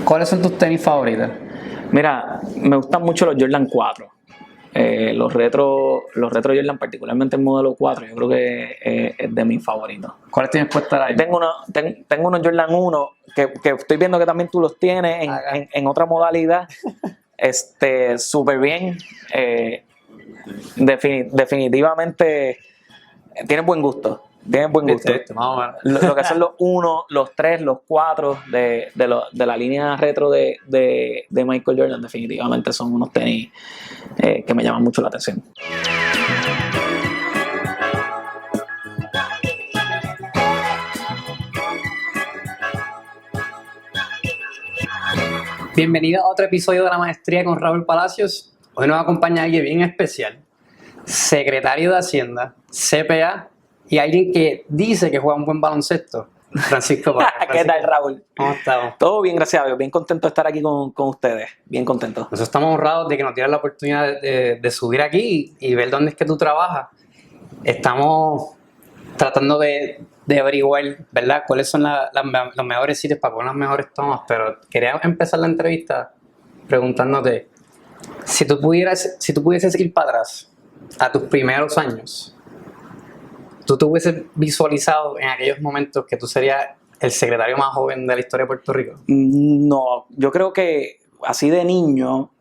¿Cuáles son tus tenis favoritos? Mira, me gustan mucho los Jordan 4. Los retro Jordan, particularmente el modelo 4, yo creo que es de mis favoritos. ¿Cuáles tienes puestas ahí? Tengo unos Jordan 1 que estoy viendo que también tú los tienes en otra modalidad. Súper bien. Definitivamente tienes buen gusto. Tienes buen gusto. Más o menos. Lo que son los 1, los 3, los 4 de la línea retro de Michael Jordan, definitivamente son unos tenis que me llaman mucho la atención. Bienvenido a otro episodio de La Maestría con Raúl Palacios. Hoy nos acompaña alguien bien especial, secretario de Hacienda, CPA y alguien que dice que juega un buen baloncesto, Francisco Párez. ¿Qué tal, Raúl? ¿Cómo estamos? Todo bien, gracias a Dios. Bien contento de estar aquí con ustedes. Bien contento. Nosotros estamos honrados de que nos dieran la oportunidad de subir aquí y ver dónde es que tú trabajas. Estamos tratando de averiguar, ¿verdad?, cuáles son los mejores sitios para poner las mejores tomas, pero quería empezar la entrevista preguntándote, si tú pudieses ir para atrás a tus primeros años, ¿tú te hubieses visualizado en aquellos momentos que tú serías el secretario más joven de la historia de Puerto Rico? No, yo creo que así de niño,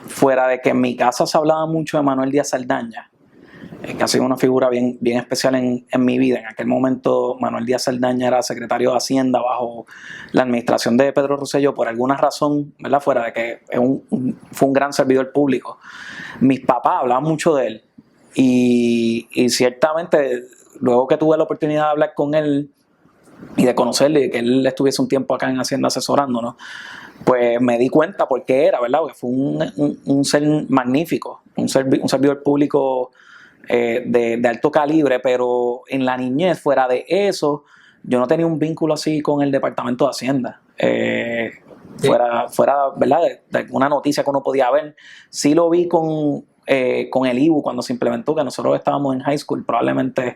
fuera de que en mi casa se hablaba mucho de Manuel Díaz Saldaña, que ha sido una figura bien especial en mi vida. En aquel momento Manuel Díaz Saldaña era secretario de Hacienda bajo la administración de Pedro Rosselló, por alguna razón, ¿verdad?, fuera de que fue un gran servidor público. Mis papás hablaban mucho de él y ciertamente luego que tuve la oportunidad de hablar con él y de conocerle, y que él estuviese un tiempo acá en Hacienda asesorándonos, pues me di cuenta por qué era, ¿verdad?, porque fue un ser magnífico, un servidor público de alto calibre, pero en la niñez, fuera de eso, yo no tenía un vínculo así con el Departamento de Hacienda. Fuera, ¿verdad?, de alguna noticia que uno podía ver. Sí lo vi con el IBU cuando se implementó, que nosotros estábamos en high school, probablemente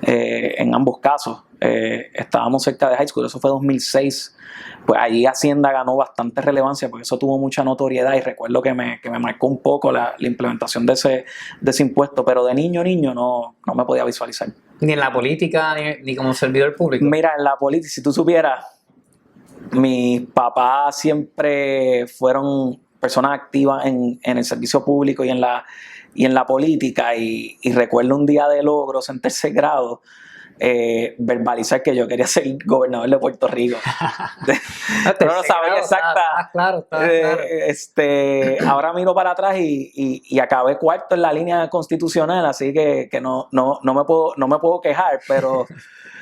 en ambos casos estábamos cerca de high school. Eso fue 2006. Pues allí Hacienda ganó bastante relevancia porque eso tuvo mucha notoriedad y recuerdo que me marcó un poco la implementación de ese impuesto, pero de niño no me podía visualizar. Ni en la política, ni como servidor público. Mira, en la política, si tú supieras, mis papás siempre fueron personas activas en el servicio público y en la política, y recuerdo un día de logros en tercer grado verbalizar que yo quería ser gobernador de Puerto Rico. Pero no sabía exacta. Claro. Ahora miro para atrás y acabé cuarto en la línea constitucional, así que no me puedo quejar, pero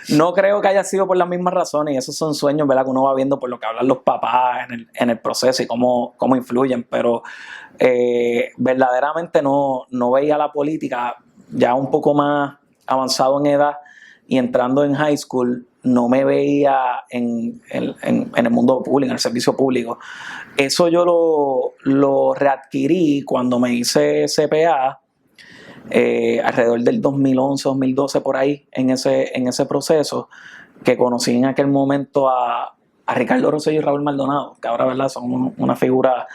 no creo que haya sido por las mismas razones, y esos son sueños, ¿verdad?, que uno va viendo por lo que hablan los papás en el proceso y cómo influyen, pero verdaderamente no veía la política ya un poco más avanzado en edad y entrando en high school. No me veía en el mundo público, en el servicio público. Eso yo lo readquirí cuando me hice CPA, alrededor del 2011, 2012, por ahí, en ese proceso, que conocí en aquel momento a Ricardo Rosselló y Raúl Maldonado, que ahora, ¿verdad?, son una figura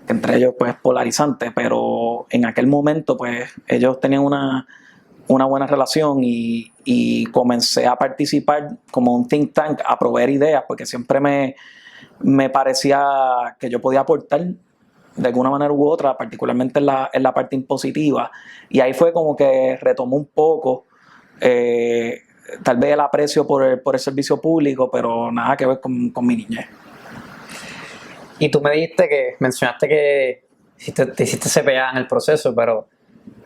que entre ellos pues polarizante, pero en aquel momento pues ellos tenían una buena relación y comencé a participar como un think tank, a proveer ideas, porque siempre me parecía que yo podía aportar de alguna manera u otra, particularmente en la parte impositiva, y ahí fue como que retomó un poco tal vez el aprecio por el servicio público, pero nada que ver con mi niñez. Y tú mencionaste que te hiciste CPA en el proceso, pero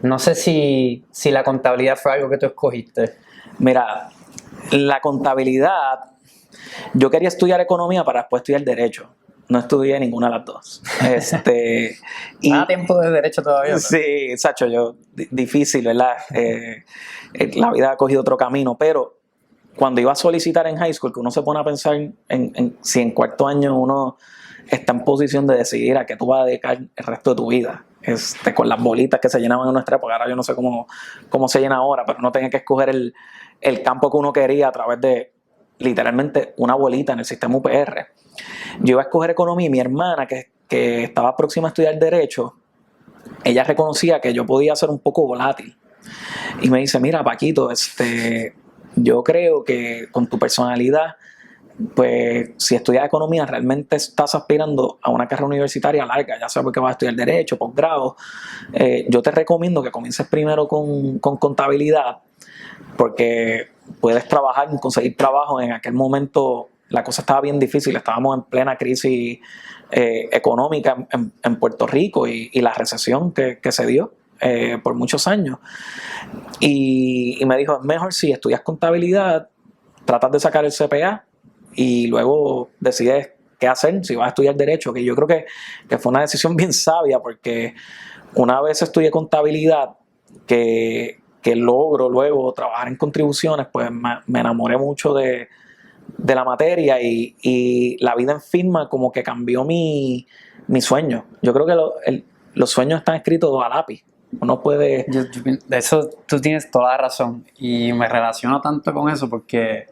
no sé si la contabilidad fue algo que tú escogiste. Mira, la contabilidad, yo quería estudiar economía para después estudiar derecho. No estudié ninguna de las dos. ¿Nada tiempo de derecho todavía, ¿no? Sí, Sacho, difícil, ¿verdad? La vida ha cogido otro camino, pero cuando iba a solicitar en high school, que uno se pone a pensar en si en cuarto año uno está en posición de decidir a qué tú vas a dedicar el resto de tu vida, con las bolitas que se llenaban en nuestra época. Ahora yo no sé cómo se llena ahora, pero uno tenía que escoger el campo que uno quería a través de literalmente una bolita en el sistema UPR. yo iba a escoger economía y mi hermana, que estaba próxima a estudiar Derecho, ella reconocía que yo podía ser un poco volátil. Y me dice, mira, Paquito, yo creo que con tu personalidad, pues si estudias economía realmente estás aspirando a una carrera universitaria larga, ya sea porque vas a estudiar Derecho, posgrado. Yo te recomiendo que comiences primero con contabilidad, porque puedes trabajar y conseguir trabajo. En aquel momento la cosa estaba bien difícil, estábamos en plena crisis económica en Puerto Rico y la recesión que se dio por muchos años. Y me dijo, es mejor si estudias contabilidad, tratas de sacar el CPA y luego decides qué hacer, si vas a estudiar Derecho, que yo creo que fue una decisión bien sabia, porque una vez estudié contabilidad, que logro luego trabajar en contribuciones, pues me enamoré mucho de la materia y la vida en firma como que cambió mi sueño. Yo creo que los sueños están escritos a lápiz. Uno puede... De eso tú tienes toda la razón y me relaciono tanto con eso porque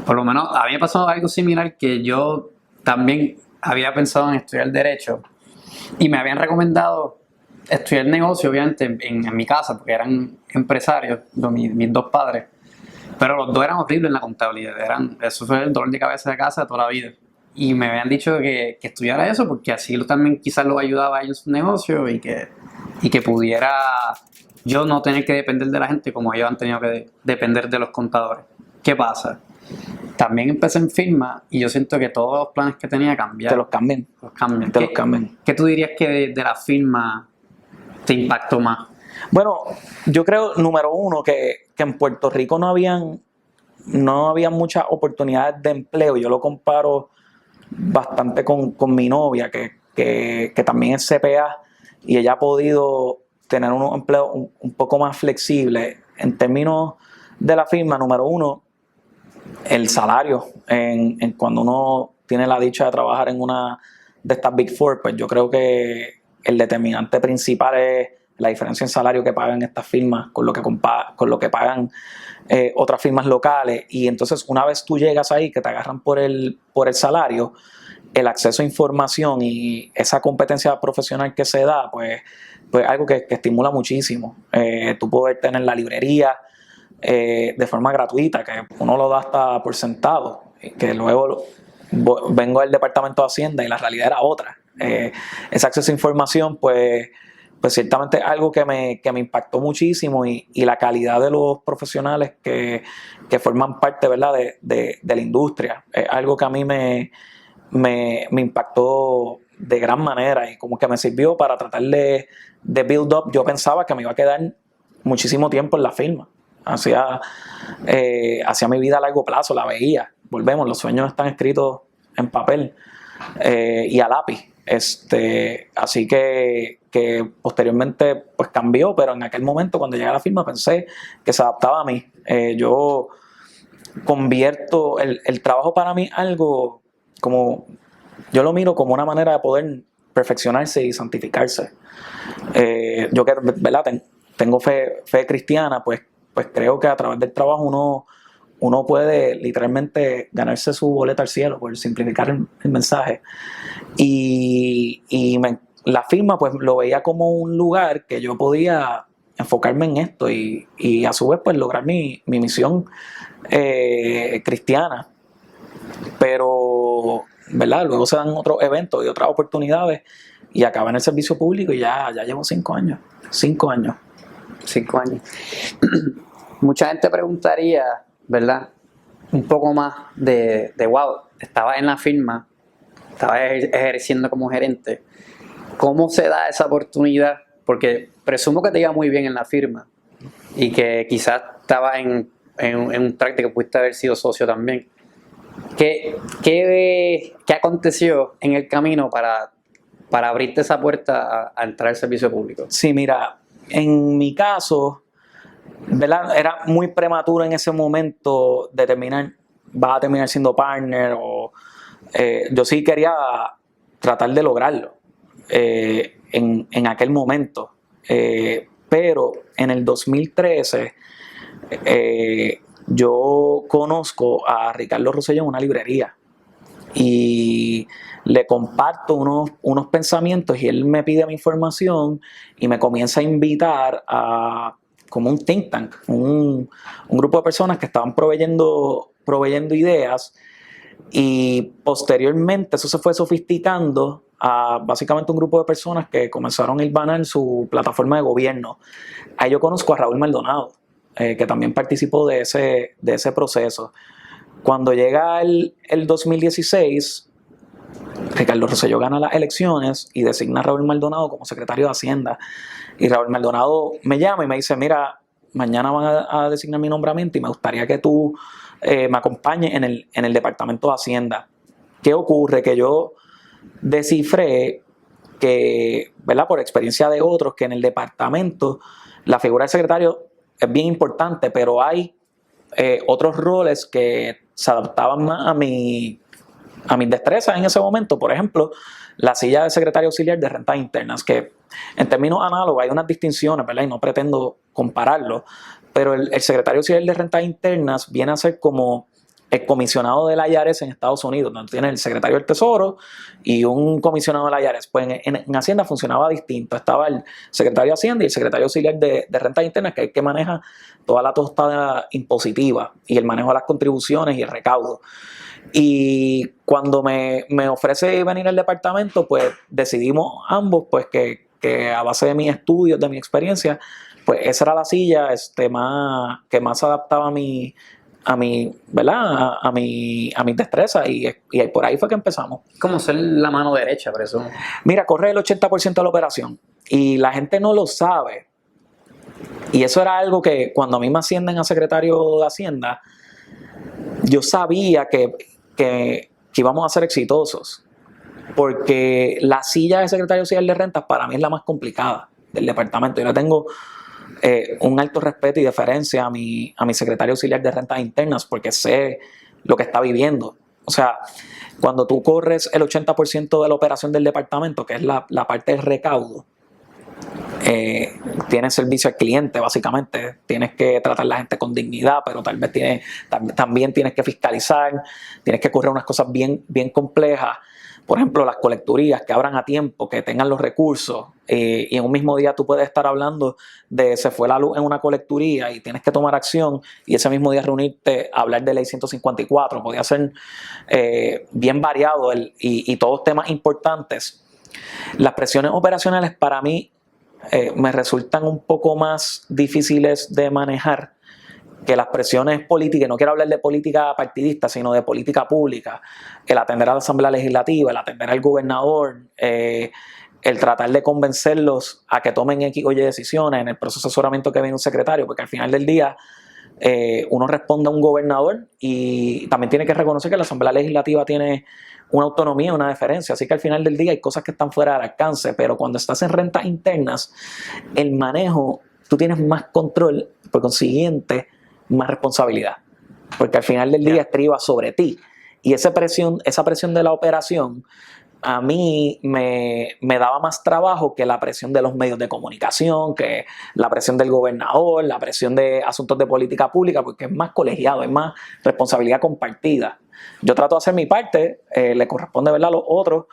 por lo menos a mí me pasó algo similar, que yo también había pensado en estudiar Derecho y me habían recomendado estudiar negocio, obviamente, en mi casa, porque eran empresarios, mis dos padres, pero los dos eran horribles en la contabilidad, eso fue el dolor de cabeza de casa de toda la vida. Y me habían dicho que estudiara eso porque así también quizás los ayudaba a ellos en su negocio y que pudiera yo no tener que depender de la gente como ellos han tenido que depender de los contadores. ¿Qué pasa? También empecé en firma y yo siento que todos los planes que tenía cambiaron. Te los cambian. Te los cambian. ¿Qué tú dirías que de la firma te impactó más? Bueno, yo creo, número uno, que en Puerto Rico no habían muchas oportunidades de empleo. Yo lo comparo bastante con mi novia, que también es CPA, y ella ha podido tener unos empleos un poco más flexibles. En términos de la firma, número uno, el salario. En cuando uno tiene la dicha de trabajar en una de estas Big Four, pues yo creo que el determinante principal es la diferencia en salario que pagan estas firmas con lo que pagan otras firmas locales. Y entonces una vez tú llegas ahí, que te agarran por el salario, el acceso a información y esa competencia profesional que se da, pues algo que estimula muchísimo. Tú poder tener la librería de forma gratuita, que uno lo da hasta por sentado, que luego vengo del Departamento de Hacienda y la realidad era otra. Ese acceso a información, pues ciertamente algo que me impactó muchísimo, y la calidad de los profesionales que forman parte, ¿verdad?, de la industria. Es algo que a mí me impactó de gran manera y como que me sirvió para tratar de build up. Yo pensaba que me iba a quedar muchísimo tiempo en la firma. Hacia mi vida a largo plazo, la veía. Volvemos, los sueños están escritos en papel y a lápiz. Así que posteriormente pues cambió, pero en aquel momento cuando llegué a la firma pensé que se adaptaba a mí. Yo convierto el trabajo para mí algo como, yo lo miro como una manera de poder perfeccionarse y santificarse. Yo que, ¿verdad?, tengo fe cristiana, pues creo que a través del trabajo uno puede literalmente ganarse su boleta al cielo, por simplificar el mensaje. Y la firma pues lo veía como un lugar que yo podía enfocarme en esto y a su vez pues lograr mi misión cristiana. Pero, ¿verdad?, luego se dan otros eventos y otras oportunidades y acaba en el servicio público y ya llevo 5 años. 5 años. 5 años. Mucha gente preguntaría, ¿verdad?, un poco más de wow, estaba en la firma, estaba ejerciendo como gerente. ¿Cómo se da esa oportunidad? Porque presumo que te iba muy bien en la firma y que quizás estaba en un track que pudiste haber sido socio también. ¿Qué aconteció en el camino para abrirte esa puerta a entrar al servicio público? Sí, mira, en mi caso, ¿verdad?, era muy prematuro en ese momento determinar, vas a terminar siendo partner o yo sí quería tratar de lograrlo en aquel momento. Pero en el 2013 yo conozco a Ricardo Rosselló en una librería y le comparto unos pensamientos y él me pide mi información y me comienza a invitar a como un think tank, un grupo de personas que estaban proveyendo ideas, y posteriormente eso se fue sofisticando a básicamente un grupo de personas que comenzaron a hilvanar su plataforma de gobierno. Ahí yo conozco a Raúl Maldonado, que también participó de ese proceso. Cuando llega el 2016, Ricardo Rosselló gana las elecciones y designa a Raúl Maldonado como secretario de Hacienda. Y Raúl Maldonado me llama y me dice, mira, mañana van a designar mi nombramiento y me gustaría que tú me acompañes en el Departamento de Hacienda. ¿Qué ocurre? Que yo descifré que, ¿verdad?, por experiencia de otros, que en el departamento la figura del secretario es bien importante, pero hay otros roles que se adaptaban más a mis destrezas en ese momento. Por ejemplo, la silla de secretario auxiliar de rentas internas, que en términos análogos hay unas distinciones, ¿verdad? Y no pretendo compararlo, pero el secretario auxiliar de rentas internas viene a ser como el comisionado del IRS en Estados Unidos, donde tiene el secretario del Tesoro y un comisionado del IRS. Pues en Hacienda funcionaba distinto. Estaba el secretario de Hacienda y el secretario auxiliar de rentas internas, que es el que maneja toda la tostada impositiva y el manejo de las contribuciones y el recaudo. Y cuando me ofrece venir al departamento, pues decidimos ambos pues que a base de mis estudios, de mi experiencia, pues esa era la silla que más se adaptaba ¿verdad? A mis destrezas, y por ahí fue que empezamos. Como ser la mano derecha, por eso. Mira, corre el 80% de la operación y la gente no lo sabe. Y eso era algo que cuando a mí me ascienden a secretario de Hacienda, yo sabía que íbamos a ser exitosos, porque la silla de secretario auxiliar de rentas para mí es la más complicada del departamento. Yo le tengo un alto respeto y deferencia a mi secretario auxiliar de rentas internas, porque sé lo que está viviendo. O sea, cuando tú corres el 80% de la operación del departamento, que es la parte del recaudo, tienes servicio al cliente, básicamente. Tienes que tratar a la gente con dignidad, pero tal vez también tienes que fiscalizar, tienes que correr unas cosas bien, bien complejas. Por ejemplo, las colecturías, que abran a tiempo, que tengan los recursos, y en un mismo día tú puedes estar hablando de se fue la luz en una colecturía y tienes que tomar acción, y ese mismo día reunirte a hablar de ley 154. Podía ser bien variado y todos temas importantes. Las presiones operacionales para mí me resultan un poco más difíciles de manejar que las presiones políticas. No quiero hablar de política partidista, sino de política pública. El atender a la Asamblea Legislativa, el atender al gobernador, el tratar de convencerlos a que tomen X o Y decisiones en el proceso de asesoramiento que viene un secretario, porque al final del día uno responde a un gobernador y también tiene que reconocer que la Asamblea Legislativa tiene una autonomía, una deferencia, así que al final del día hay cosas que están fuera del alcance, pero cuando estás en rentas internas, el manejo, tú tienes más control, por consiguiente, más responsabilidad, porque al final del día estriba sobre ti, y esa presión de la operación a mí me daba más trabajo que la presión de los medios de comunicación, que la presión del gobernador, la presión de asuntos de política pública, porque es más colegiado, es más responsabilidad compartida. Yo trato de hacer mi parte, le corresponde, ¿verdad?, a los otros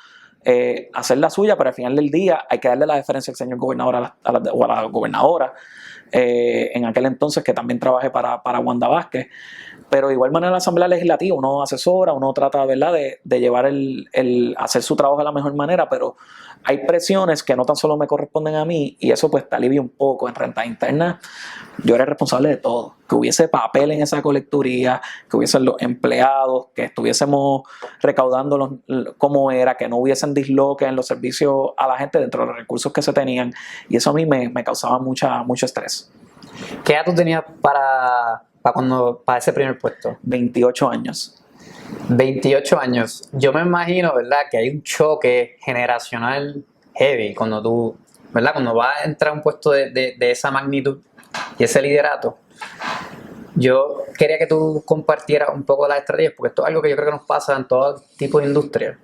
hacer la suya, pero al final del día hay que darle la deferencia al señor gobernador o a la gobernadora, en aquel entonces, que también trabajé para Wanda Vázquez. Pero de igual manera la Asamblea Legislativa, uno asesora, uno trata, ¿verdad?, de llevar hacer su trabajo de la mejor manera, pero hay presiones que no tan solo me corresponden a mí, y eso pues te alivia un poco. En rentas internas yo era responsable de todo, que hubiese papel en esa colecturía, que hubiesen los empleados, que estuviésemos recaudando como era, que no hubiesen disloques en los servicios a la gente dentro de los recursos que se tenían, y eso a mí me causaba mucho estrés. ¿Qué edad tú tenías para ese primer puesto? 28 años. 28 años. Yo me imagino, ¿verdad?, que hay un choque generacional heavy cuando tú, ¿verdad?, cuando vas a entrar a un puesto de esa magnitud y ese liderato. Yo quería que tú compartieras un poco las estrategias, porque esto es algo que yo creo que nos pasa en todo tipo de industria,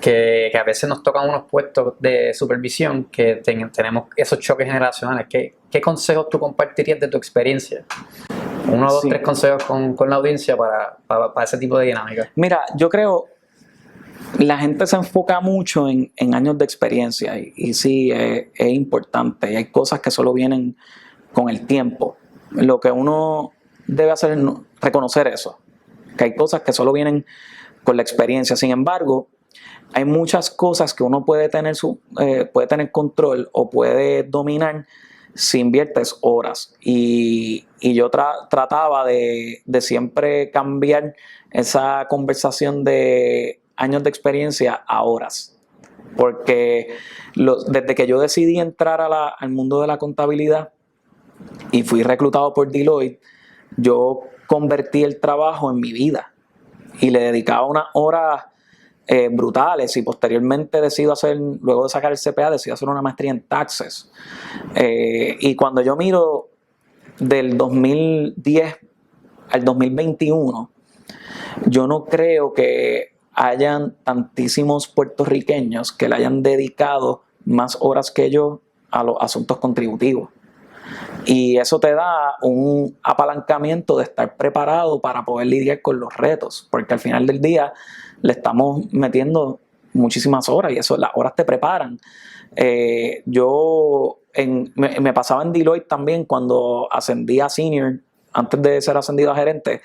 que a veces nos tocan unos puestos de supervisión que tenemos esos choques generacionales. ¿Qué consejos tú compartirías de tu experiencia? 3 consejos con la audiencia para ese tipo de dinámica. Mira, yo creo La gente se enfoca mucho en años de experiencia y sí, es importante. Y hay cosas que solo vienen con el tiempo. Lo que uno debe hacer es reconocer eso, que hay cosas que solo vienen con la experiencia. Sin embargo, hay muchas cosas que uno puede tener control o puede dominar si inviertes horas. Y yo trataba de siempre cambiar esa conversación de años de experiencia a horas. Porque desde que yo decidí entrar al mundo de la contabilidad y fui reclutado por Deloitte, yo convertí el trabajo en mi vida y le dedicaba unas horas brutales, y posteriormente luego de sacar el CPA, decido hacer una maestría en taxes. Y cuando yo miro del 2010 al 2021, yo no creo que hayan tantísimos puertorriqueños que le hayan dedicado más horas que yo a los asuntos contributivos. Y eso te da un apalancamiento de estar preparado para poder lidiar con los retos, porque al final del día le estamos metiendo muchísimas horas y las horas te preparan. Me pasaba en Deloitte también cuando ascendí a senior, antes de ser ascendido a gerente,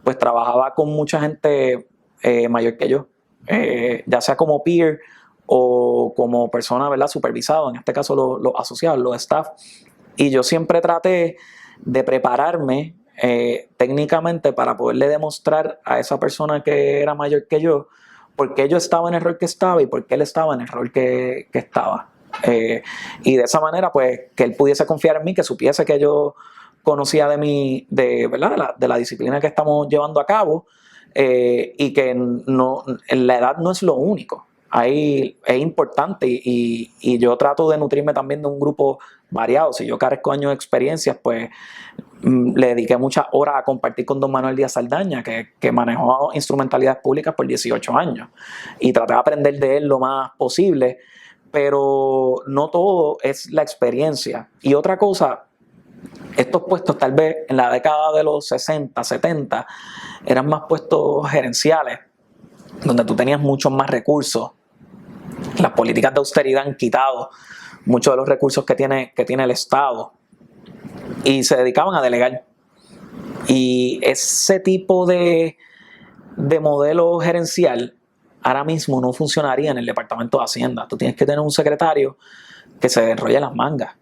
pues trabajaba con mucha gente mayor que yo, ya sea como peer o como persona, ¿verdad?, supervisado, en este caso los asociados, los staff. Y yo siempre traté de prepararme técnicamente para poderle demostrar a esa persona que era mayor que yo por qué yo estaba en el rol que estaba y por qué él estaba en el rol que estaba. Y de esa manera, pues, que él pudiese confiar en mí, que supiese que yo conocía ¿verdad?, de la disciplina que estamos llevando a cabo, y que la edad no es lo único. Ahí es importante y yo trato de nutrirme también de un grupo variado. Si yo carezco años de experiencias, pues le dediqué muchas horas a compartir con don Manuel Díaz Saldaña, que manejó instrumentalidades públicas por 18 años, y traté de aprender de él lo más posible, pero no todo es la experiencia. Y otra cosa, estos puestos tal vez en la década de los 60, 70 eran más puestos gerenciales, donde tú tenías muchos más recursos. Las políticas de austeridad han quitado muchos de los recursos que tiene el Estado y se dedicaban a delegar. Y ese tipo de modelo gerencial ahora mismo no funcionaría en el Departamento de Hacienda. Tú tienes que tener un secretario que se enrolle las mangas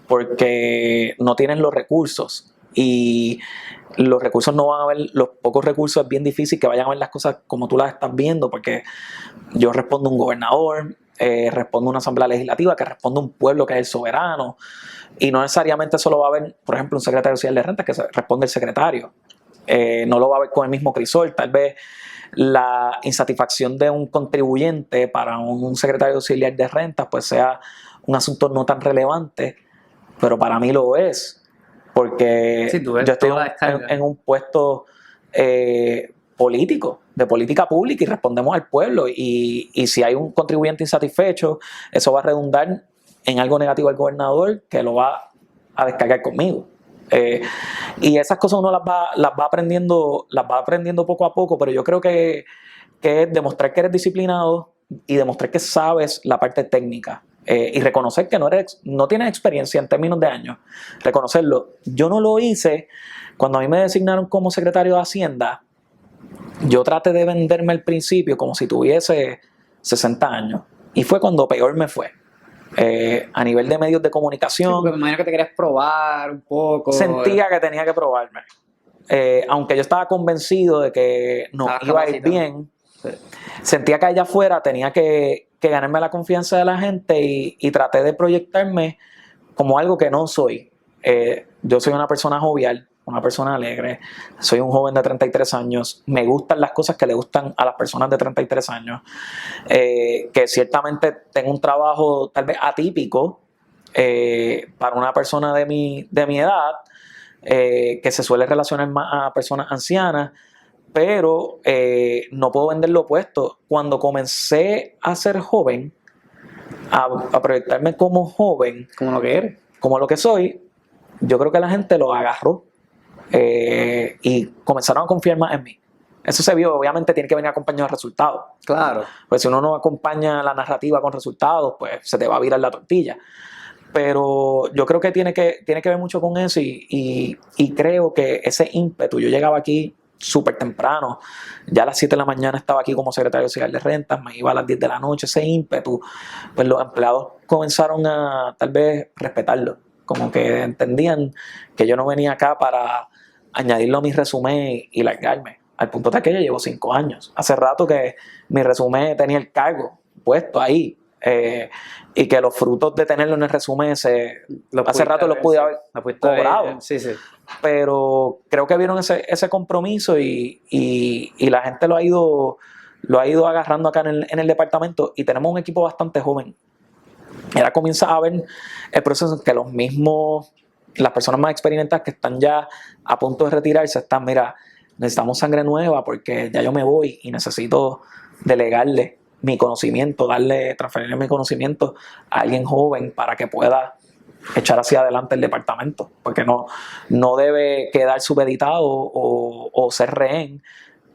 porque no tienen los recursos. Y los recursos no van a ver, los pocos recursos es bien difícil que vayan a ver las cosas como tú las estás viendo, porque yo respondo a un gobernador, respondo a una asamblea legislativa, que responde a un pueblo que es el soberano, y no necesariamente eso lo va a ver, por ejemplo, un secretario social de renta que responde el secretario. No lo va a ver con el mismo crisol. Tal vez la insatisfacción de un contribuyente para un secretario auxiliar de rentas pues sea un asunto no tan relevante, pero para mí lo es. Porque sí, yo estoy en un puesto político, de política pública, y respondemos al pueblo. Y si hay un contribuyente insatisfecho, eso va a redundar en algo negativo al gobernador, que lo va a descargar conmigo. Y esas cosas uno las va aprendiendo poco a poco, pero yo creo que es demostrar que eres disciplinado y demostrar que sabes la parte técnica. Y reconocer que no tienes experiencia en términos de años, reconocerlo. Yo no lo hice cuando a mí me designaron como secretario de Hacienda. Yo traté de venderme al principio como si tuviese 60 años, y fue cuando peor me fue. A nivel de medios de comunicación, sí, porque me imagino que te querías probar un poco. Sentía que tenía que probarme. Aunque yo estaba convencido de que no iba a ir bien, sí, sentía que allá afuera tenía que ganarme la confianza de la gente, y traté de proyectarme como algo que no soy. Yo soy una persona jovial, una persona alegre, soy un joven de 33 años, me gustan las cosas que le gustan a las personas de 33 años, que ciertamente tengo un trabajo tal vez atípico para una persona de mi edad, que se suele relacionar más a personas ancianas, pero no puedo vender lo opuesto. Cuando comencé a ser joven, a proyectarme como joven, como lo que eres, como lo que soy, yo creo que la gente lo agarró y comenzaron a confiar más en mí. Eso se vio, obviamente tiene que venir acompañado de resultados. Claro. Pues si uno no acompaña la narrativa con resultados, pues se te va a virar la tortilla. Pero yo creo que tiene que ver mucho con eso y creo que ese ímpetu, yo llegaba aquí súper temprano, ya a las 7 de la mañana estaba aquí como secretario auxiliar de rentas, me iba a las 10 de la noche, ese ímpetu, pues los empleados comenzaron a tal vez respetarlo, como que entendían que yo no venía acá para añadirlo a mi resumen y largarme, al punto de que ya llevo 5 años, hace rato que mi resumen tenía el cargo puesto ahí, y que los frutos de tenerlo en el resumen hace rato los pude haber cobrado. Sí, sí. Pero creo que vieron ese compromiso y la gente lo ha ido agarrando acá en el departamento y tenemos un equipo bastante joven. Ahora comienza a ver el proceso en que las personas más experimentadas que están ya a punto de retirarse están, mira, necesitamos sangre nueva porque ya yo me voy y necesito delegarle mi conocimiento, transferirle mi conocimiento a alguien joven para que pueda echar hacia adelante el departamento, porque no debe quedar supeditado o ser rehén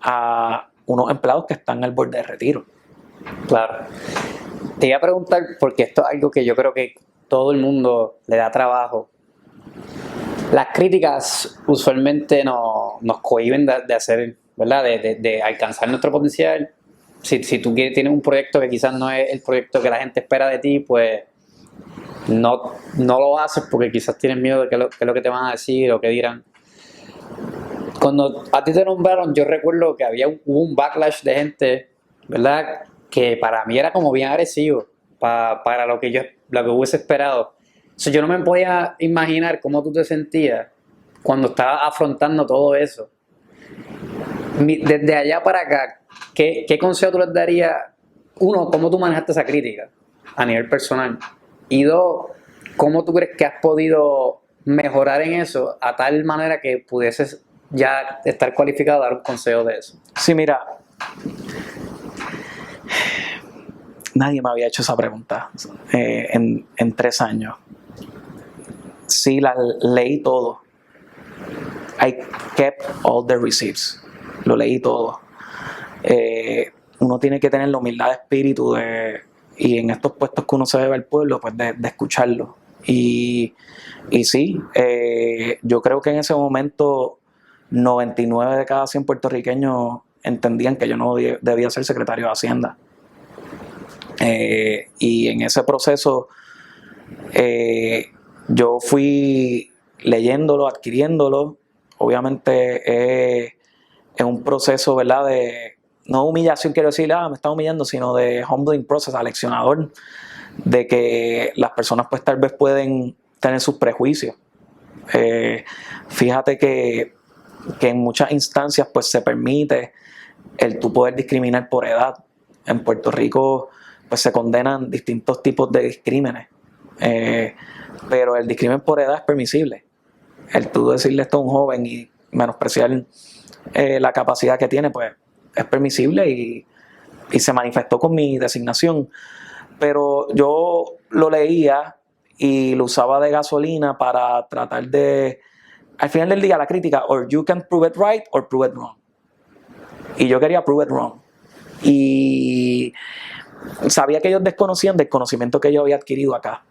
a unos empleados que están al borde de retiro. Claro. Te iba a preguntar, porque esto es algo que yo creo que todo el mundo le da trabajo. Las críticas usualmente nos cohíben de hacer, ¿verdad? De alcanzar nuestro potencial. Si tú tienes un proyecto que quizás no es el proyecto que la gente espera de ti, pues no lo haces porque quizás tienes miedo de qué es lo que te van a decir o qué dirán. Cuando a ti te nombraron, yo recuerdo que hubo un backlash de gente, ¿verdad? Que para mí era como bien agresivo para lo que hubiese esperado. So, yo no me podía imaginar cómo tú te sentías cuando estabas afrontando todo eso. Desde allá para acá, ¿qué consejo tú les darías? Uno, ¿cómo tú manejaste esa crítica a nivel personal? Y dos, ¿cómo tú crees que has podido mejorar en eso a tal manera que pudieses ya estar cualificado a dar un consejo de eso? Sí, mira, nadie me había hecho esa pregunta en 3 años. Sí, la leí todo. I kept all the receipts. Lo leí todo. Uno tiene que tener la humildad de espíritu y en estos puestos que uno se debe al pueblo, pues de escucharlo. Y sí, yo creo que en ese momento 99 de cada 100 puertorriqueños entendían que yo no debía ser secretario de Hacienda. Y en ese proceso yo fui leyéndolo, adquiriéndolo. Obviamente es un proceso, ¿verdad? No humillación, quiero decir, me está humillando, sino de humbling process, aleccionador, de que las personas pues tal vez pueden tener sus prejuicios. Fíjate que en muchas instancias pues se permite el tú poder discriminar por edad. En Puerto Rico pues se condenan distintos tipos de discrímenes, pero el discrimen por edad es permisible. El tú decirle esto a un joven y menospreciar la capacidad que tiene, pues es permisible y se manifestó con mi designación. Pero yo lo leía y lo usaba de gasolina para tratar de, al final del día, la crítica, or you can prove it right or prove it wrong. Y yo quería prove it wrong. Y sabía que ellos desconocían del conocimiento que yo había adquirido acá.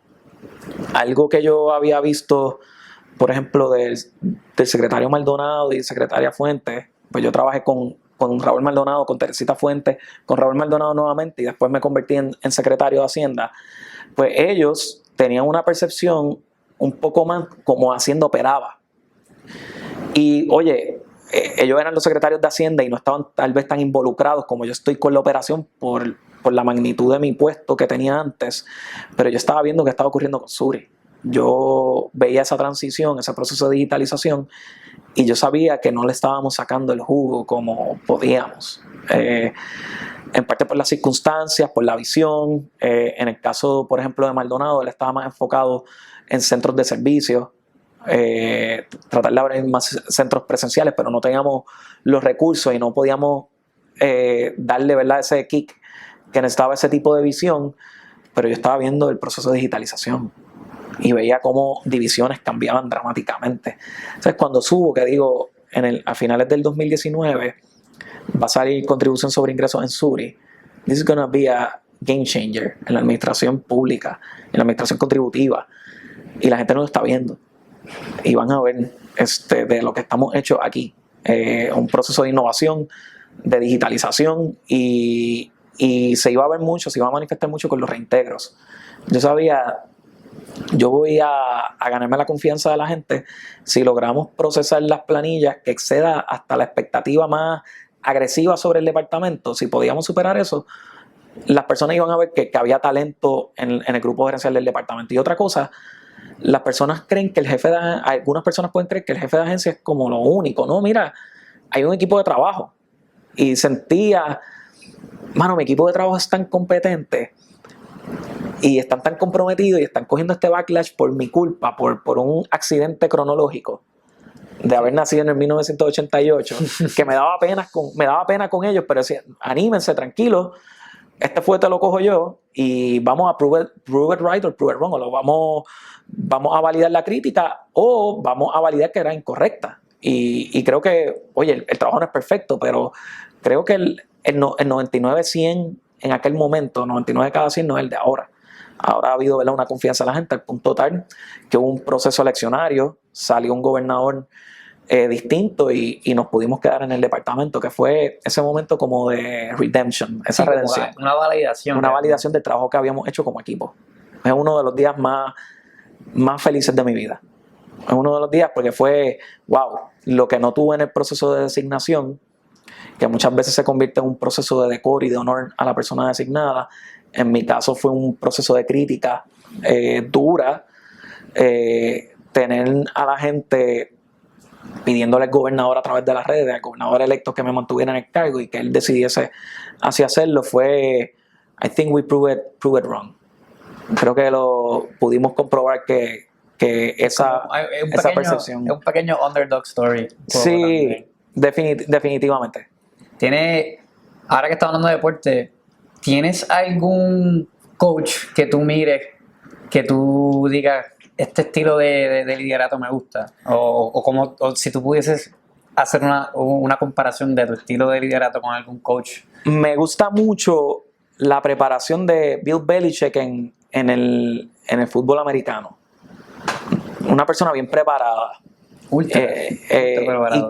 Algo que yo había visto, por ejemplo, del secretario Maldonado y secretaria Fuentes, pues yo trabajé con Raúl Maldonado, con Teresita Fuentes, con Raúl Maldonado nuevamente y después me convertí en secretario de Hacienda. Pues ellos tenían una percepción un poco más como Hacienda operaba. Y oye, ellos eran los secretarios de Hacienda y no estaban tal vez tan involucrados como yo estoy con la operación por la magnitud de mi puesto que tenía antes, pero yo estaba viendo qué estaba ocurriendo con Suri. Yo veía esa transición, ese proceso de digitalización y yo sabía que no le estábamos sacando el jugo como podíamos. En parte por las circunstancias, por la visión. En el caso, por ejemplo, de Maldonado, él estaba más enfocado en centros de servicio, tratar de abrir más centros presenciales, pero no teníamos los recursos y no podíamos darle, ¿verdad?, ese kick que necesitaba ese tipo de visión. Pero yo estaba viendo el proceso de digitalización y veía cómo divisiones cambiaban dramáticamente. Entonces, cuando subo, que digo, a finales del 2019, va a salir contribución sobre ingresos en SURI. This is going to be a game changer en la administración pública, en la administración contributiva. Y la gente no lo está viendo. Y van a ver de lo que estamos hechos aquí. Un proceso de innovación, de digitalización y se iba a ver mucho, se iba a manifestar mucho con los reintegros. Yo voy a ganarme la confianza de la gente si logramos procesar las planillas que exceda hasta la expectativa más agresiva sobre el departamento. Si podíamos superar eso, las personas iban a ver que había talento en el grupo gerencial del departamento. Y otra cosa, las personas creen que algunas personas pueden creer que el jefe de agencia es como lo único. No, mira, hay un equipo de trabajo. Y sentía, mano, mi equipo de trabajo es tan competente y están tan comprometidos y están cogiendo este backlash por mi culpa, por un accidente cronológico de haber nacido en el 1988, que me daba pena con ellos, pero decía, anímense, tranquilos, este fuerte lo cojo yo y vamos a prove it right or prove it wrong, o vamos a validar la crítica o vamos a validar que era incorrecta. Y creo que, oye, el trabajo no es perfecto, pero creo que el 99-100 en aquel momento, 99 cada 100 no es el de ahora. Ahora ha habido, ¿verdad?, una confianza en la gente al punto tal que hubo un proceso eleccionario, salió un gobernador distinto y nos pudimos quedar en el departamento, que fue ese momento como de redemption, esa redención. Una validación. Una validación del trabajo que habíamos hecho como equipo. Es uno de los días más felices de mi vida. Es uno de los días porque fue, wow, lo que no tuve en el proceso de designación, que muchas veces se convierte en un proceso de decoro y de honor a la persona designada. En mi caso fue un proceso de crítica dura, tener a la gente pidiéndole al gobernador a través de las redes, al gobernador electo que me mantuviera en el cargo y que él decidiese así hacerlo, fue, I think we prove it wrong. Creo que lo pudimos comprobar que esa percepción. Es un pequeño underdog story. Sí, definitivamente. Ahora que estamos hablando de deporte, ¿tienes algún coach que tú mires, que tú digas, este estilo de liderato me gusta? O si tú pudieses hacer una comparación de tu estilo de liderato con algún coach. Me gusta mucho la preparación de Bill Belichick en el fútbol americano. Una persona bien preparada. Ultra preparado.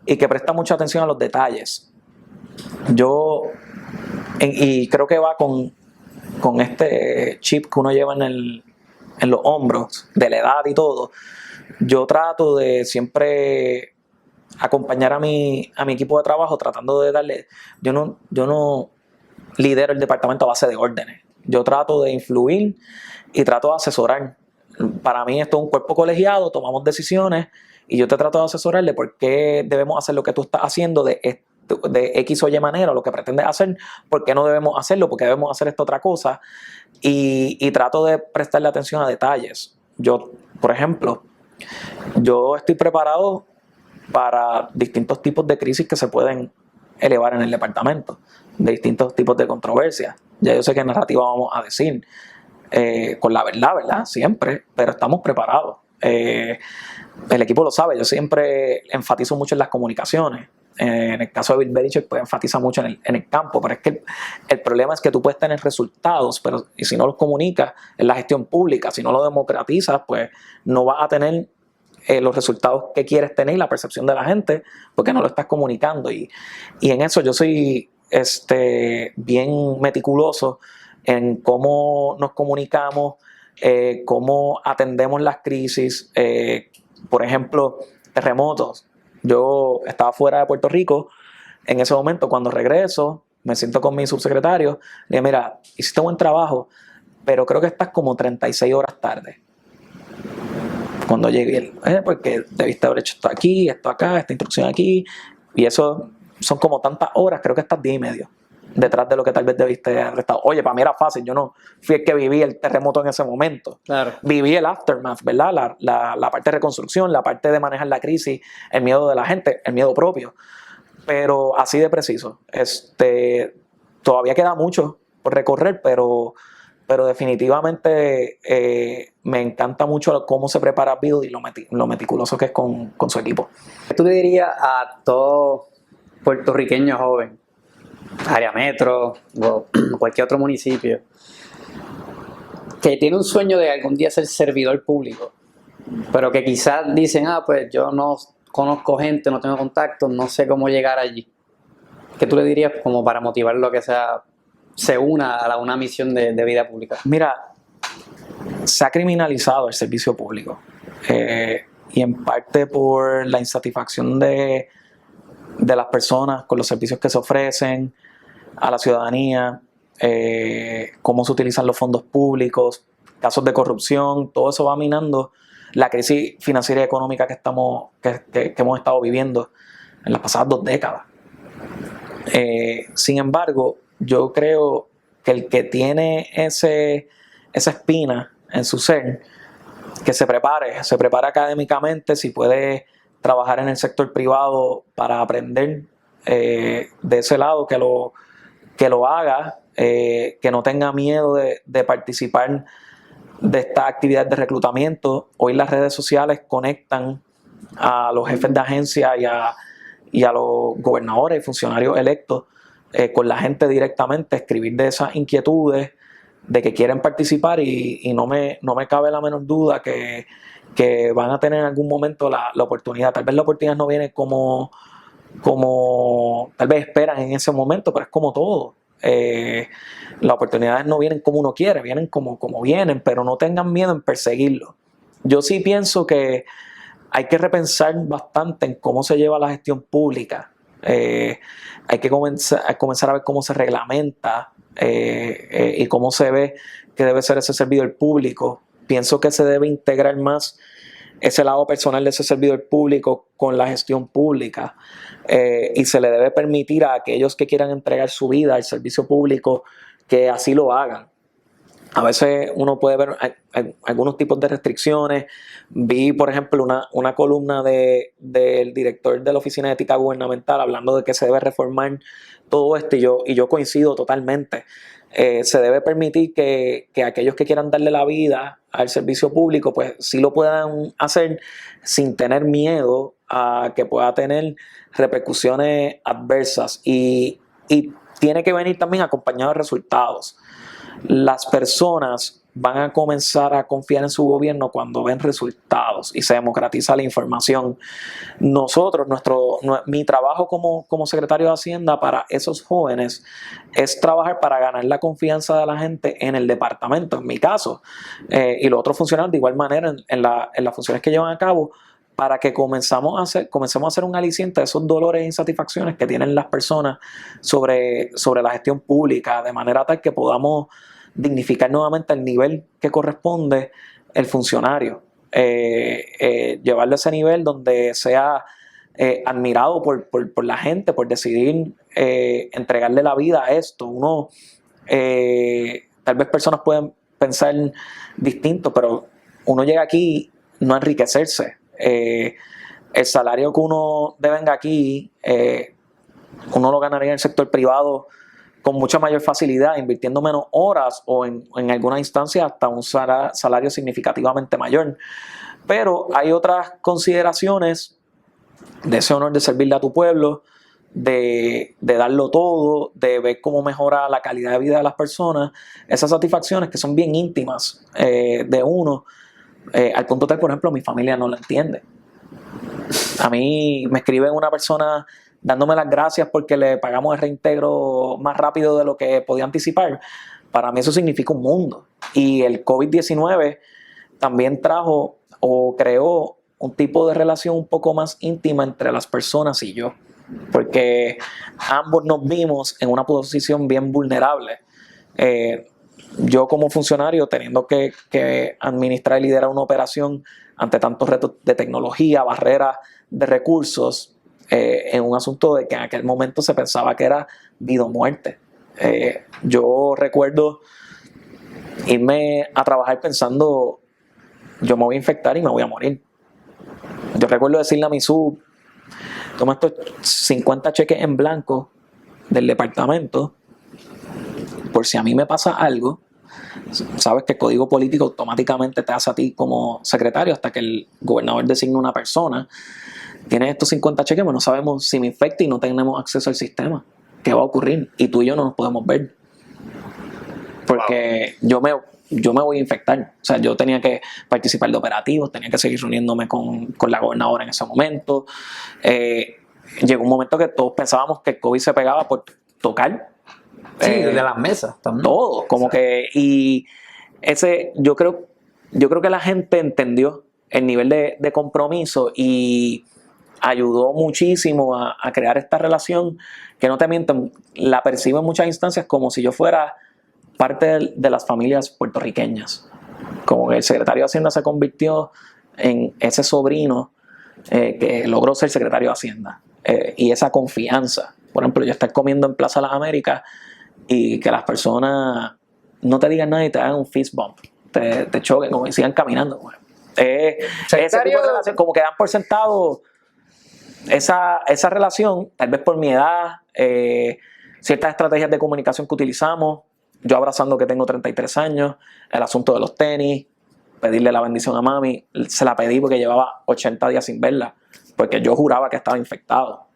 Y que presta mucha atención a los detalles. Y creo que va con este chip que uno lleva en los hombros, de la edad y todo. Yo trato de siempre acompañar a mi equipo de trabajo, tratando de darle. Yo no lidero el departamento a base de órdenes. Yo trato de influir y trato de asesorar. Para mí esto es un cuerpo colegiado, tomamos decisiones y yo te trato de asesorar de por qué debemos hacer lo que tú estás haciendo de X o Y manera, lo que pretendes hacer, por qué no debemos hacerlo, por qué debemos hacer esta otra cosa, y trato de prestarle atención a detalles. Yo, por ejemplo, yo estoy preparado para distintos tipos de crisis que se pueden elevar en el departamento, de distintos tipos de controversias. Ya yo sé qué narrativa vamos a decir, con la verdad, siempre, pero estamos preparados. El equipo lo sabe, yo siempre enfatizo mucho en las comunicaciones. En el caso de Bill Belichick, pues enfatiza mucho en el campo, pero es que el problema es que tú puedes tener resultados, pero y si no los comunicas en la gestión pública, si no lo democratizas, pues no vas a tener los resultados que quieres tener y la percepción de la gente, porque no lo estás comunicando. Y en eso yo soy bien meticuloso en cómo nos comunicamos, cómo atendemos las crisis. Por ejemplo, terremotos. Yo estaba fuera de Puerto Rico en ese momento. Cuando regreso, me siento con mi subsecretario. Le digo, mira, hiciste buen trabajo, pero creo que estás como 36 horas tarde. Cuando llegué, porque debiste haber hecho esto aquí, esto acá, esta instrucción aquí. Y eso son como tantas horas, creo que estás 10 y medio detrás de lo que tal vez debiste haber estado. Oye, para mí era fácil, yo no fui el que viví el terremoto en ese momento. Claro. Viví el aftermath, ¿verdad? La parte de reconstrucción, la parte de manejar la crisis, el miedo de la gente, el miedo propio. Pero así de preciso. Todavía queda mucho por recorrer, pero definitivamente me encanta mucho cómo se prepara Bill y lo meticuloso que es con su equipo. ¿Qué tú le dirías a todo puertorriqueño joven, área metro o cualquier otro municipio, que tiene un sueño de algún día ser servidor público, pero que quizás dicen, pues yo no conozco gente, no tengo contactos, no sé cómo llegar allí? ¿Qué tú le dirías como para motivarlo a que se una a una misión de vida pública? Mira, se ha criminalizado el servicio público y en parte por la insatisfacción de las personas con los servicios que se ofrecen a la ciudadanía, cómo se utilizan los fondos públicos, casos de corrupción, todo eso va minando la crisis financiera y económica que hemos estado viviendo en las pasadas 2 décadas. Sin embargo, yo creo que el que tiene esa espina en su ser, que se prepare académicamente, si puede trabajar en el sector privado para aprender de ese lado, que lo haga, que no tenga miedo de participar de esta actividad de reclutamiento. Hoy las redes sociales conectan a los jefes de agencia y a los gobernadores y funcionarios electos con la gente directamente, escribir de esas inquietudes, de que quieren participar y no me cabe la menor duda que van a tener en algún momento la oportunidad. Tal vez la oportunidad no viene como tal vez esperan en ese momento, pero es como todo. Las oportunidades no vienen como uno quiere, vienen como vienen, pero no tengan miedo en perseguirlo. Yo sí pienso que hay que repensar bastante en cómo se lleva la gestión pública. Hay que comenzar a ver cómo se reglamenta y cómo se ve que debe ser ese servidor público. Pienso que se debe integrar más ese lado personal de ese servidor público con la gestión pública y se le debe permitir a aquellos que quieran entregar su vida al servicio público que así lo hagan. A veces uno puede ver algunos tipos de restricciones. Vi, por ejemplo, una columna del director de la Oficina de Ética Gubernamental hablando de que se debe reformar todo esto y yo coincido totalmente. Se debe permitir que aquellos que quieran darle la vida al servicio público, pues sí lo puedan hacer sin tener miedo a que pueda tener repercusiones adversas y tiene que venir también acompañado de resultados. Las personas van a comenzar a confiar en su gobierno cuando ven resultados y se democratiza la información. Mi trabajo como secretario de Hacienda para esos jóvenes es trabajar para ganar la confianza de la gente en el departamento, en mi caso, y los otros funcionarios de igual manera en las funciones que llevan a cabo, para que comencemos a hacer un aliciente de esos dolores e insatisfacciones que tienen las personas sobre la gestión pública, de manera tal que podamos dignificar nuevamente el nivel que corresponde el funcionario, llevarlo a ese nivel donde sea admirado por la gente, por decidir entregarle la vida a esto. Tal vez personas pueden pensar distinto, pero uno llega aquí no a enriquecerse. El salario que uno devenga aquí, uno lo ganaría en el sector privado con mucha mayor facilidad, invirtiendo menos horas o en algunas instancias hasta un salario significativamente mayor. Pero hay otras consideraciones de ese honor de servirle a tu pueblo, de darlo todo, de ver cómo mejora la calidad de vida de las personas, esas satisfacciones que son bien íntimas de uno. Al punto tal, por ejemplo, mi familia no lo entiende. A mí me escribe una persona dándome las gracias porque le pagamos el reintegro más rápido de lo que podía anticipar. Para mí eso significa un mundo. Y el COVID-19 también trajo o creó un tipo de relación un poco más íntima entre las personas y yo, porque ambos nos vimos en una posición bien vulnerable. Yo como funcionario teniendo que administrar y liderar una operación ante tantos retos de tecnología, barreras de recursos, en un asunto de que en aquel momento se pensaba que era vida o muerte. Yo recuerdo irme a trabajar pensando, yo me voy a infectar y me voy a morir. Yo recuerdo decirle a mi sub, toma estos 50 cheques en blanco del departamento, por si a mí me pasa algo. Sabes que el código político automáticamente te hace a ti como secretario hasta que el gobernador designe una persona. tienes estos 50 cheques, pero no sabemos si me infecta y no tenemos acceso al sistema. ¿Qué va a ocurrir? Y tú y yo no nos podemos ver. Porque yo me voy a infectar. O sea, yo tenía que participar de operativos, tenía que seguir reuniéndome con la gobernadora en ese momento. Llegó un momento que todos pensábamos que el COVID se pegaba por tocar. Sí, de las mesas también. Todo, como que, y yo creo que la gente entendió el nivel de compromiso y ayudó muchísimo a crear esta relación que, no te miento, la percibo en muchas instancias como si yo fuera parte de las familias puertorriqueñas. Como que el secretario de Hacienda se convirtió en ese sobrino que logró ser secretario de Hacienda. Y esa confianza. Por ejemplo, yo estar comiendo en Plaza Las Américas y que las personas no te digan nada y te hagan un fist bump, te choquen, como que sigan caminando. Ese tipo de relación, como que dan por sentado esa relación, tal vez por mi edad, ciertas estrategias de comunicación que utilizamos, yo abrazando que tengo 33 años, el asunto de los tenis, pedirle la bendición a mami, se la pedí porque llevaba 80 días sin verla, porque yo juraba que estaba infectado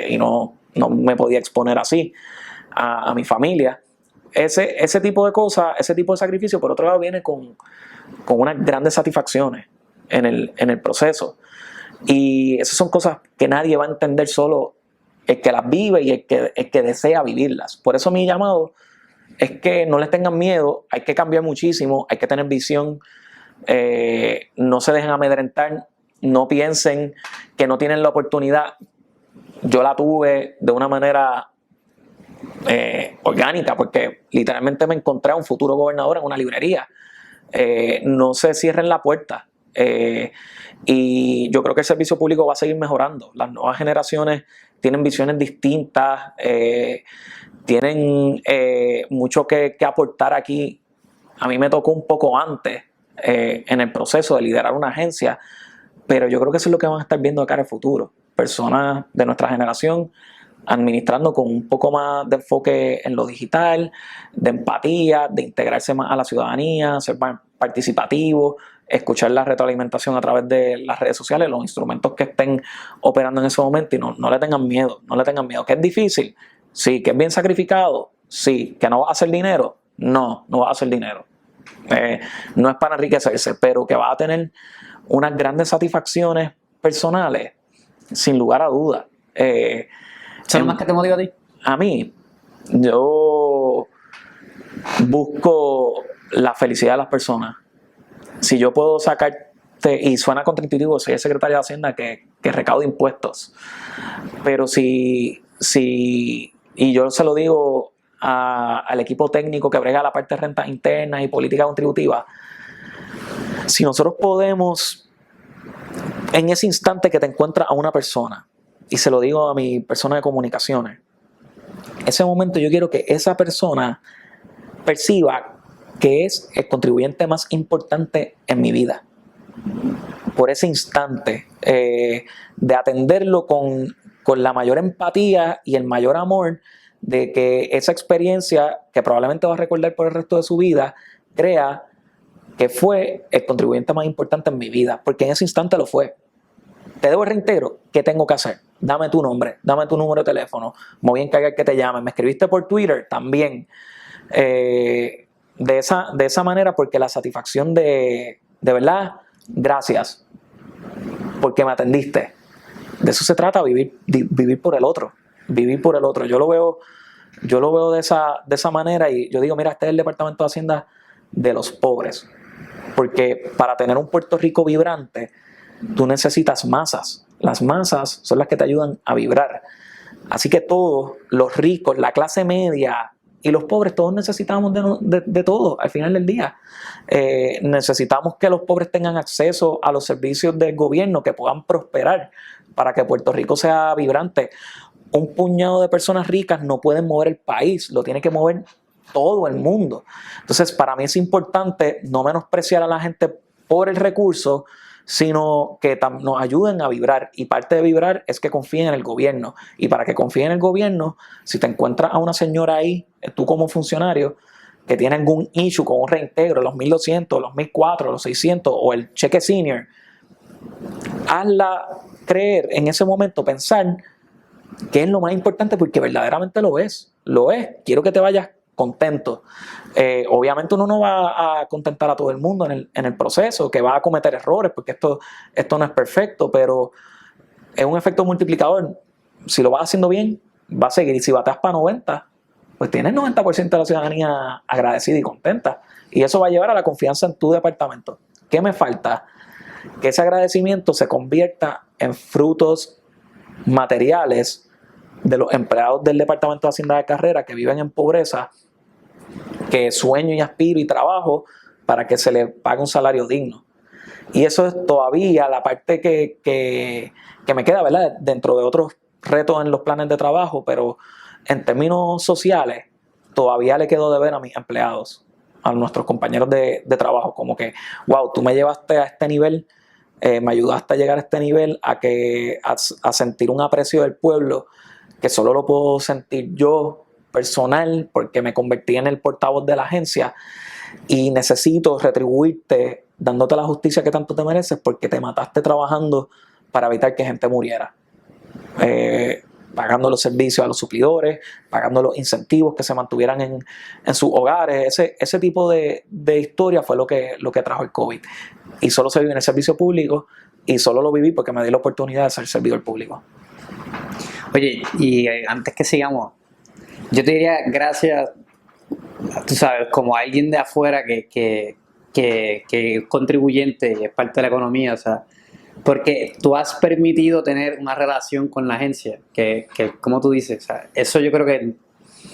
y no me podía exponer así a mi familia. Ese tipo de cosas, ese tipo de sacrificio, por otro lado, viene con unas grandes satisfacciones en el proceso. Y esas son cosas que nadie va a entender, solo el que las vive y el que desea vivirlas. Por eso mi llamado es que no les tengan miedo, hay que cambiar muchísimo, hay que tener visión, no se dejen amedrentar, no piensen que no tienen la oportunidad. Yo la tuve de una manera orgánica, porque literalmente me encontré a un futuro gobernador en una librería. No se cierren la puerta. Y yo creo que el servicio público va a seguir mejorando. Las nuevas generaciones tienen visiones distintas, tienen mucho que aportar aquí. A mí me tocó un poco antes en el proceso de liderar una agencia, pero yo creo que eso es lo que van a estar viendo acá en el futuro. Personas de nuestra generación administrando con un poco más de enfoque en lo digital, de empatía, de integrarse más a la ciudadanía, ser más participativo, escuchar la retroalimentación a través de las redes sociales, los instrumentos que estén operando en ese momento, y no le tengan miedo, no le tengan miedo. ¿Que es difícil? Sí. ¿Que es bien sacrificado? Sí. ¿Que no va a hacer dinero? No va a hacer dinero. No es para enriquecerse, pero que va a tener unas grandes satisfacciones personales, sin lugar a dudas. ¿Eso es lo más que te motiva a ti? A mí, yo busco la felicidad de las personas. Si yo puedo sacarte, y suena contraintuitivo, soy el secretario de Hacienda que recauda impuestos, pero y yo se lo digo al equipo técnico que brega la parte de rentas internas y política contributiva, si nosotros podemos, en ese instante que te encuentras a una persona, y se lo digo a mi persona de comunicaciones, ese momento yo quiero que esa persona perciba que es el contribuyente más importante en mi vida. Por ese instante, de atenderlo con la mayor empatía y el mayor amor, de que esa experiencia, que probablemente va a recordar por el resto de su vida, crea que fue el contribuyente más importante en mi vida, porque en ese instante lo fue. Te debo el reintegro, ¿qué tengo que hacer? Dame tu nombre, dame tu número de teléfono, me voy a encargar que te llamen. ¿Me escribiste por Twitter? También. De esa manera, porque la satisfacción de verdad, gracias, porque me atendiste. De eso se trata, vivir por el otro, vivir por el otro. Yo lo veo de esa manera, y yo digo, mira, este es el Departamento de Hacienda de los pobres, porque para tener un Puerto Rico vibrante, tú necesitas masas. Las masas son las que te ayudan a vibrar. Así que todos, los ricos, la clase media y los pobres, todos necesitamos de todo al final del día. Necesitamos que los pobres tengan acceso a los servicios del gobierno, que puedan prosperar para que Puerto Rico sea vibrante. Un puñado de personas ricas no pueden mover el país, lo tiene que mover todo el mundo. Entonces, para mí es importante no menospreciar a la gente por el recurso, sino que nos ayuden a vibrar, y parte de vibrar es que confíen en el gobierno. Y para que confíen en el gobierno, si te encuentras a una señora ahí, tú como funcionario, que tiene algún issue con un reintegro, los 1,200, los 1,400, los 600 o el cheque senior, hazla creer en ese momento, pensar que es lo más importante porque verdaderamente lo es. Quiero que te vayas contento. Obviamente uno no va a contentar a todo el mundo en el proceso, que va a cometer errores porque esto no es perfecto, pero es un efecto multiplicador. Si lo vas haciendo bien, va a seguir. Y si bateas para 90, pues tienes 90% de la ciudadanía agradecida y contenta. Y eso va a llevar a la confianza en tu departamento. ¿Qué me falta? Que ese agradecimiento se convierta en frutos materiales de los empleados del Departamento de Hacienda de Carrera que viven en pobreza, que sueño y aspiro y trabajo para que se les pague un salario digno. Y eso es todavía la parte que me queda, ¿verdad? Dentro de otros retos en los planes de trabajo, pero en términos sociales todavía le quedo de ver a mis empleados, a nuestros compañeros de trabajo, como que, wow, tú me llevaste a este nivel, me ayudaste a llegar a este nivel, a sentir un aprecio del pueblo que solo lo puedo sentir yo personal porque me convertí en el portavoz de la agencia y necesito retribuirte dándote la justicia que tanto te mereces porque te mataste trabajando para evitar que gente muriera. Pagando los servicios a los suplidores, pagando los incentivos que se mantuvieran en sus hogares. Ese tipo de historia fue lo que trajo el COVID. Y solo se vive en el servicio público y solo lo viví porque me di la oportunidad de ser servidor público. Oye, y antes que sigamos, yo te diría gracias, tú sabes, como alguien de afuera que es contribuyente y es parte de la economía, o sea, porque tú has permitido tener una relación con la agencia, que como tú dices, o sea, eso yo creo que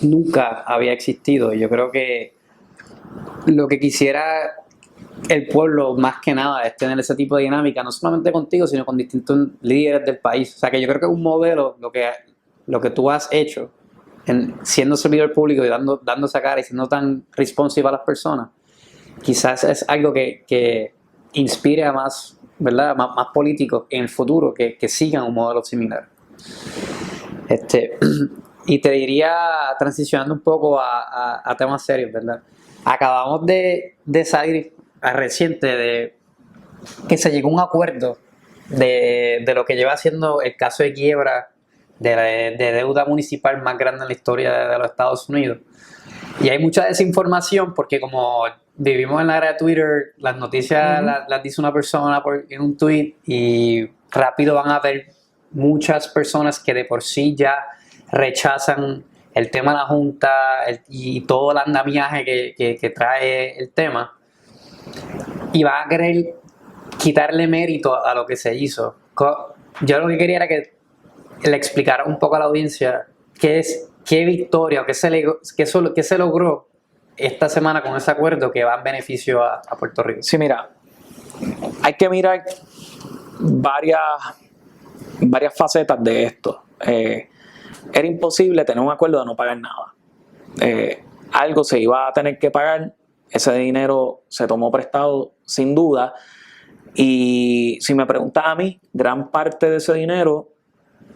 nunca había existido. Yo creo que lo que quisiera el pueblo más que nada es tener ese tipo de dinámica, no solamente contigo, sino con distintos líderes del país. O sea, que yo creo que es un modelo lo que tú has hecho siendo servidor público y dando esa cara y siendo tan responsive a las personas. Quizás es algo que inspire a más, ¿verdad? Más políticos en el futuro que sigan un modelo similar. Y te diría, transicionando un poco a temas serios, ¿verdad? Acabamos de salir reciente de que se llegó a un acuerdo de lo que lleva siendo el caso de quiebra de deuda municipal más grande en la historia de los Estados Unidos. Y hay mucha desinformación porque como vivimos en la era de Twitter, las noticias las dice una persona en un tweet y rápido van a haber muchas personas que de por sí ya rechazan el tema de la Junta y todo el andamiaje que trae el tema y van a querer quitarle mérito a lo que se hizo. Yo lo que quería era que le explicara un poco a la audiencia qué victoria o qué se logró esta semana con ese acuerdo que va en beneficio a Puerto Rico. Sí, mira, hay que mirar varias facetas de esto. Era imposible tener un acuerdo de no pagar nada. Algo se iba a tener que pagar, ese dinero se tomó prestado sin duda, y si me preguntas a mí, gran parte de ese dinero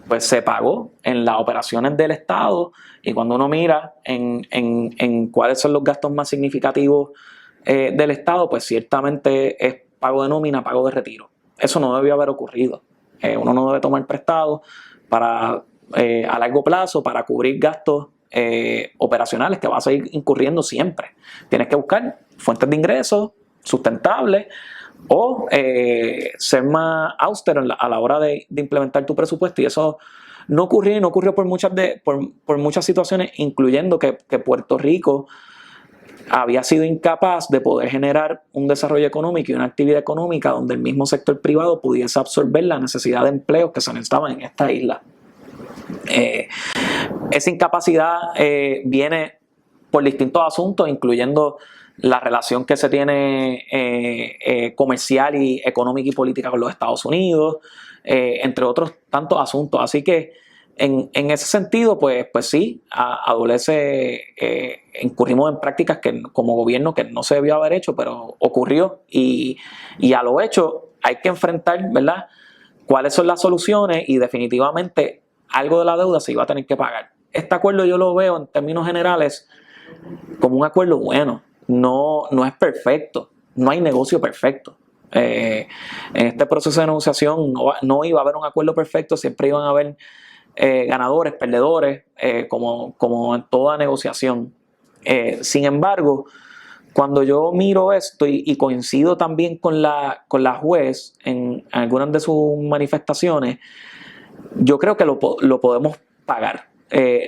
pues se pagó en las operaciones del Estado, y cuando uno mira en cuáles son los gastos más significativos del Estado, pues ciertamente es pago de nómina, pago de retiro. Eso no debió haber ocurrido. Uno no debe tomar prestado a largo plazo para cubrir gastos operacionales que vas a ir incurriendo siempre. Tienes que buscar fuentes de ingresos sustentables o ser más austero a la hora de implementar tu presupuesto, y eso no ocurrió por muchas situaciones, incluyendo que Puerto Rico había sido incapaz de poder generar un desarrollo económico y una actividad económica donde el mismo sector privado pudiese absorber la necesidad de empleos que se necesitaban en esta isla. Esa incapacidad viene por distintos asuntos, incluyendo la relación que se tiene comercial y económica y política con los Estados Unidos, entre otros tantos asuntos. Así que en ese sentido, pues sí, adolece, incurrimos en prácticas que como gobierno que no se debió haber hecho, pero ocurrió, y a lo hecho hay que enfrentar, ¿verdad?, cuáles son las soluciones, y definitivamente algo de la deuda se iba a tener que pagar. Este acuerdo yo lo veo en términos generales como un acuerdo bueno. No es perfecto, no hay negocio perfecto. En este proceso de negociación no iba a haber un acuerdo perfecto, siempre iban a haber ganadores, perdedores, como en toda negociación. Sin embargo, cuando yo miro esto y coincido también con la juez en algunas de sus manifestaciones, yo creo que lo podemos pagar.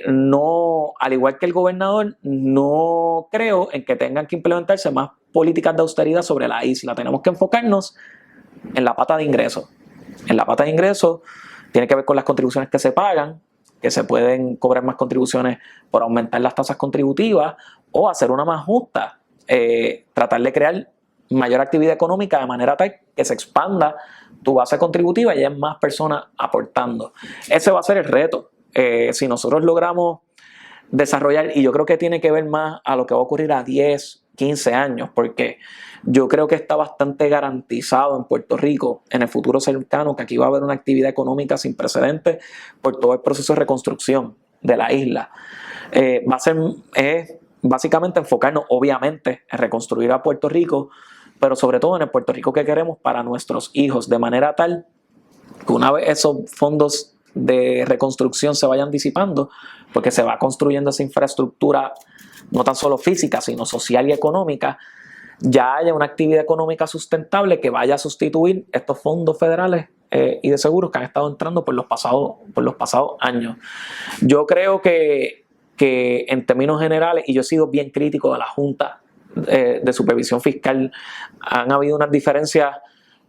No, al igual que el gobernador, no creo en que tengan que implementarse más políticas de austeridad sobre la isla. Tenemos que enfocarnos en la pata de ingresos. En la pata de ingresos tiene que ver con las contribuciones que se pagan, que se pueden cobrar más contribuciones por aumentar las tasas contributivas o hacer una más justa. Tratar de crear mayor actividad económica de manera tal que se expanda tu base contributiva y haya más personas aportando. Ese va a ser el reto. Si nosotros logramos desarrollar, y yo creo que tiene que ver más a lo que va a ocurrir a 10, 15 años, porque yo creo que está bastante garantizado en Puerto Rico en el futuro cercano que aquí va a haber una actividad económica sin precedentes por todo el proceso de reconstrucción de la isla. Va a ser básicamente enfocarnos obviamente en reconstruir a Puerto Rico, pero sobre todo en el Puerto Rico que queremos para nuestros hijos, de manera tal que una vez esos fondos de reconstrucción se vayan disipando, porque se va construyendo esa infraestructura no tan solo física, sino social y económica, ya haya una actividad económica sustentable que vaya a sustituir estos fondos federales y de seguros que han estado entrando por los pasados años. Yo creo que en términos generales, y yo he sido bien crítico de la Junta de Supervisión Fiscal, han habido unas diferencias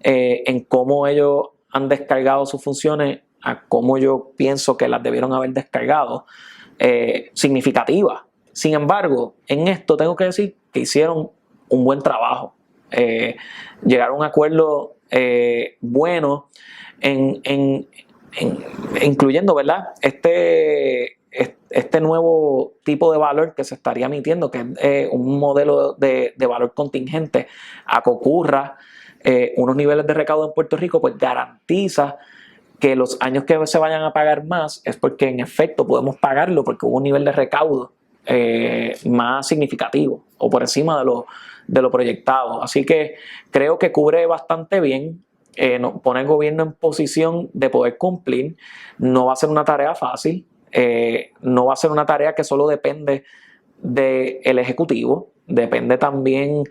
en cómo ellos han descargado sus funciones a cómo yo pienso que las debieron haber descargado, significativas. Sin embargo, en esto tengo que decir que hicieron un buen trabajo. Llegaron a un acuerdo bueno incluyendo, ¿verdad?, este nuevo tipo de valor que se estaría emitiendo, que es un modelo de valor contingente a que ocurra unos niveles de recaudo en Puerto Rico, pues garantiza que los años que se vayan a pagar más es porque en efecto podemos pagarlo porque hubo un nivel de recaudo más significativo o por encima de lo proyectado. Así que creo que cubre bastante bien, pone al gobierno en posición de poder cumplir. No va a ser una tarea fácil, no va a ser una tarea que solo depende del Ejecutivo, depende también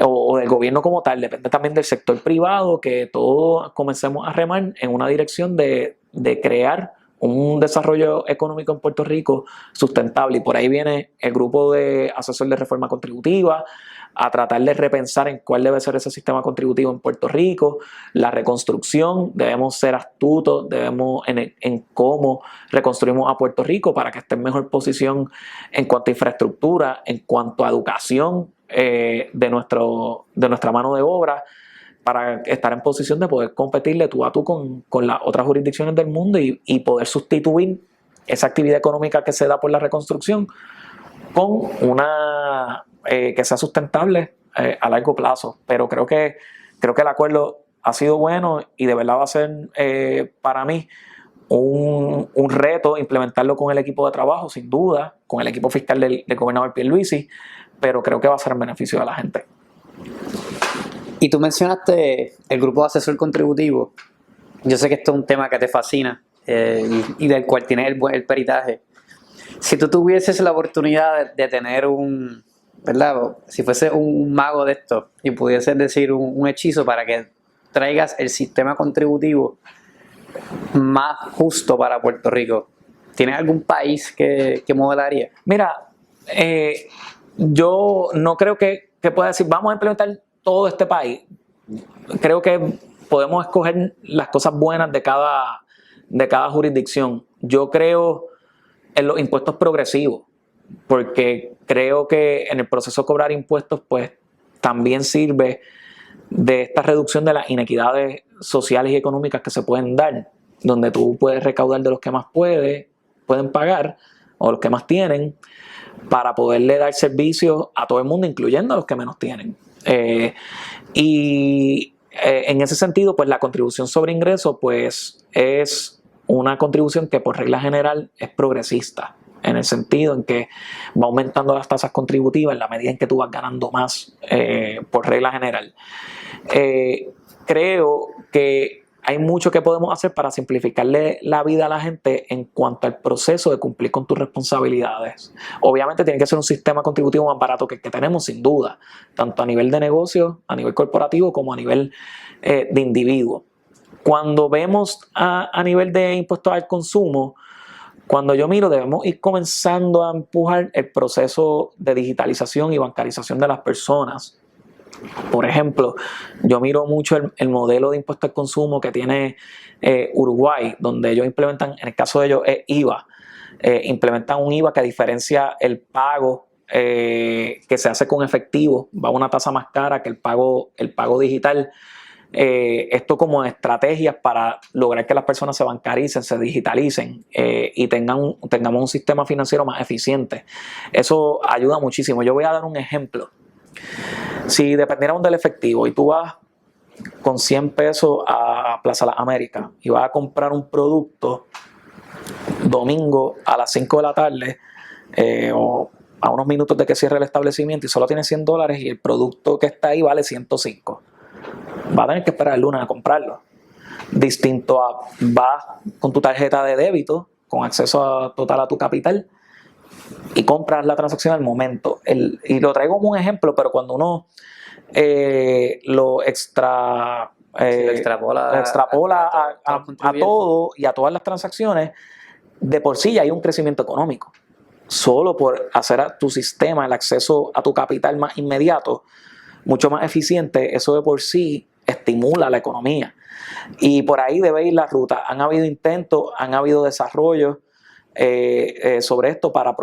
o del gobierno como tal, depende también del sector privado, que todos comencemos a remar en una dirección de crear un desarrollo económico en Puerto Rico sustentable. Y por ahí viene el grupo de asesor de reforma contributiva a tratar de repensar en cuál debe ser ese sistema contributivo en Puerto Rico, la reconstrucción, debemos ser astutos, en cómo reconstruimos a Puerto Rico para que esté en mejor posición en cuanto a infraestructura, en cuanto a educación de nuestra mano de obra, para estar en posición de poder competirle tú a tú con las otras jurisdicciones del mundo y poder sustituir esa actividad económica que se da por la reconstrucción con una que sea sustentable a largo plazo. Pero creo que el acuerdo ha sido bueno y de verdad va a ser para mí un reto implementarlo con el equipo de trabajo, sin duda, con el equipo fiscal del gobernador Pierluisi, pero creo que va a ser en beneficio de la gente. Y tú mencionaste el grupo de asesor contributivo. Yo sé que esto es un tema que te fascina y del cual tienes el peritaje. Si tú tuvieses la oportunidad de tener ¿verdad? Si fuese un mago de esto y pudieses decir un hechizo para que traigas el sistema contributivo más justo para Puerto Rico, ¿tienes algún país que modelaría? Mira, yo no creo que pueda decir, vamos a implementar todo este país. Creo que podemos escoger las cosas buenas de cada jurisdicción. Yo creo en los impuestos progresivos, porque creo que en el proceso de cobrar impuestos, pues también sirve de esta reducción de las inequidades sociales y económicas que se pueden dar, donde tú puedes recaudar de los que más pueden pagar o los que más tienen, para poderle dar servicios a todo el mundo, incluyendo a los que menos tienen. En ese sentido, pues la contribución sobre ingresos, pues es una contribución que por regla general es progresista, en el sentido en que va aumentando las tasas contributivas en la medida en que tú vas ganando más por regla general. Creo que hay mucho que podemos hacer para simplificarle la vida a la gente en cuanto al proceso de cumplir con tus responsabilidades. Obviamente tiene que ser un sistema contributivo más barato que el que tenemos, sin duda, tanto a nivel de negocio, a nivel corporativo, como a nivel de individuo. Cuando vemos a nivel de impuestos al consumo, cuando yo miro, debemos ir comenzando a empujar el proceso de digitalización y bancarización de las personas. Por ejemplo, yo miro mucho el modelo de impuesto al consumo que tiene Uruguay, donde ellos implementan, en el caso de ellos es IVA, implementan un IVA que diferencia el pago que se hace con efectivo, va a una tasa más cara que el pago digital. Esto como estrategias para lograr que las personas se bancaricen, se digitalicen y tengamos un sistema financiero más eficiente. Eso ayuda muchísimo. Yo voy a dar un ejemplo. Si dependiéramos del efectivo y tú vas con 100 pesos a Plaza Las Américas y vas a comprar un producto domingo a las 5 de la tarde o a unos minutos de que cierre el establecimiento y solo tienes $100 y el producto que está ahí vale 105, vas a tener que esperar el lunes a comprarlo. Distinto a vas con tu tarjeta de débito con acceso total a tu capital y compras la transacción al momento. Y lo traigo como un ejemplo, pero cuando uno lo extrapola a todo y a todas las transacciones, de por sí ya hay un crecimiento económico. Solo por hacer a tu sistema el acceso a tu capital más inmediato, mucho más eficiente, eso de por sí estimula la economía. Y por ahí debe ir la ruta. Han habido intentos, han habido desarrollos sobre esto para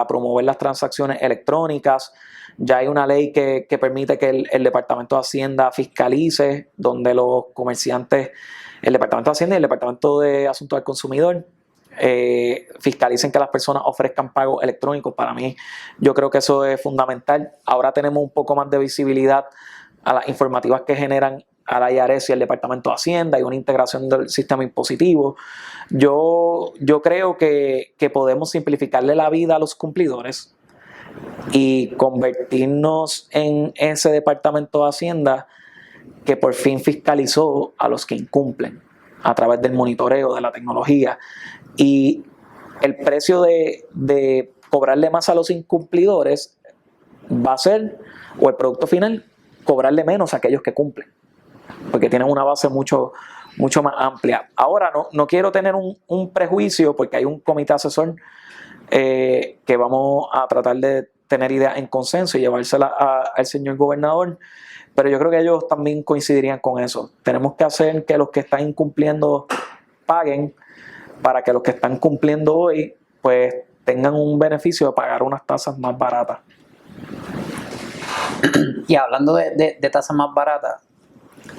promover las transacciones electrónicas. Ya hay una ley que permite que el Departamento de Hacienda fiscalice, donde los comerciantes, el Departamento de Hacienda y el Departamento de Asuntos del Consumidor fiscalicen que las personas ofrezcan pagos electrónicos. Para mí, yo creo que eso es fundamental. Ahora tenemos un poco más de visibilidad a las informativas que generan a la IRS y el Departamento de Hacienda y una integración del sistema impositivo. Yo creo que podemos simplificarle la vida a los cumplidores y convertirnos en ese Departamento de Hacienda que por fin fiscalizó a los que incumplen a través del monitoreo de la tecnología. Y el precio de cobrarle más a los incumplidores va a ser, o el producto final, cobrarle menos a aquellos que cumplen, porque tienen una base mucho más amplia. Ahora no quiero tener un prejuicio, porque hay un comité asesor que vamos a tratar de tener ideas en consenso y llevársela al señor gobernador, pero yo creo que ellos también coincidirían con eso. Tenemos que hacer que los que están incumpliendo paguen, para que los que están cumpliendo hoy pues tengan un beneficio de pagar unas tasas más baratas. Y hablando de tasas más baratas,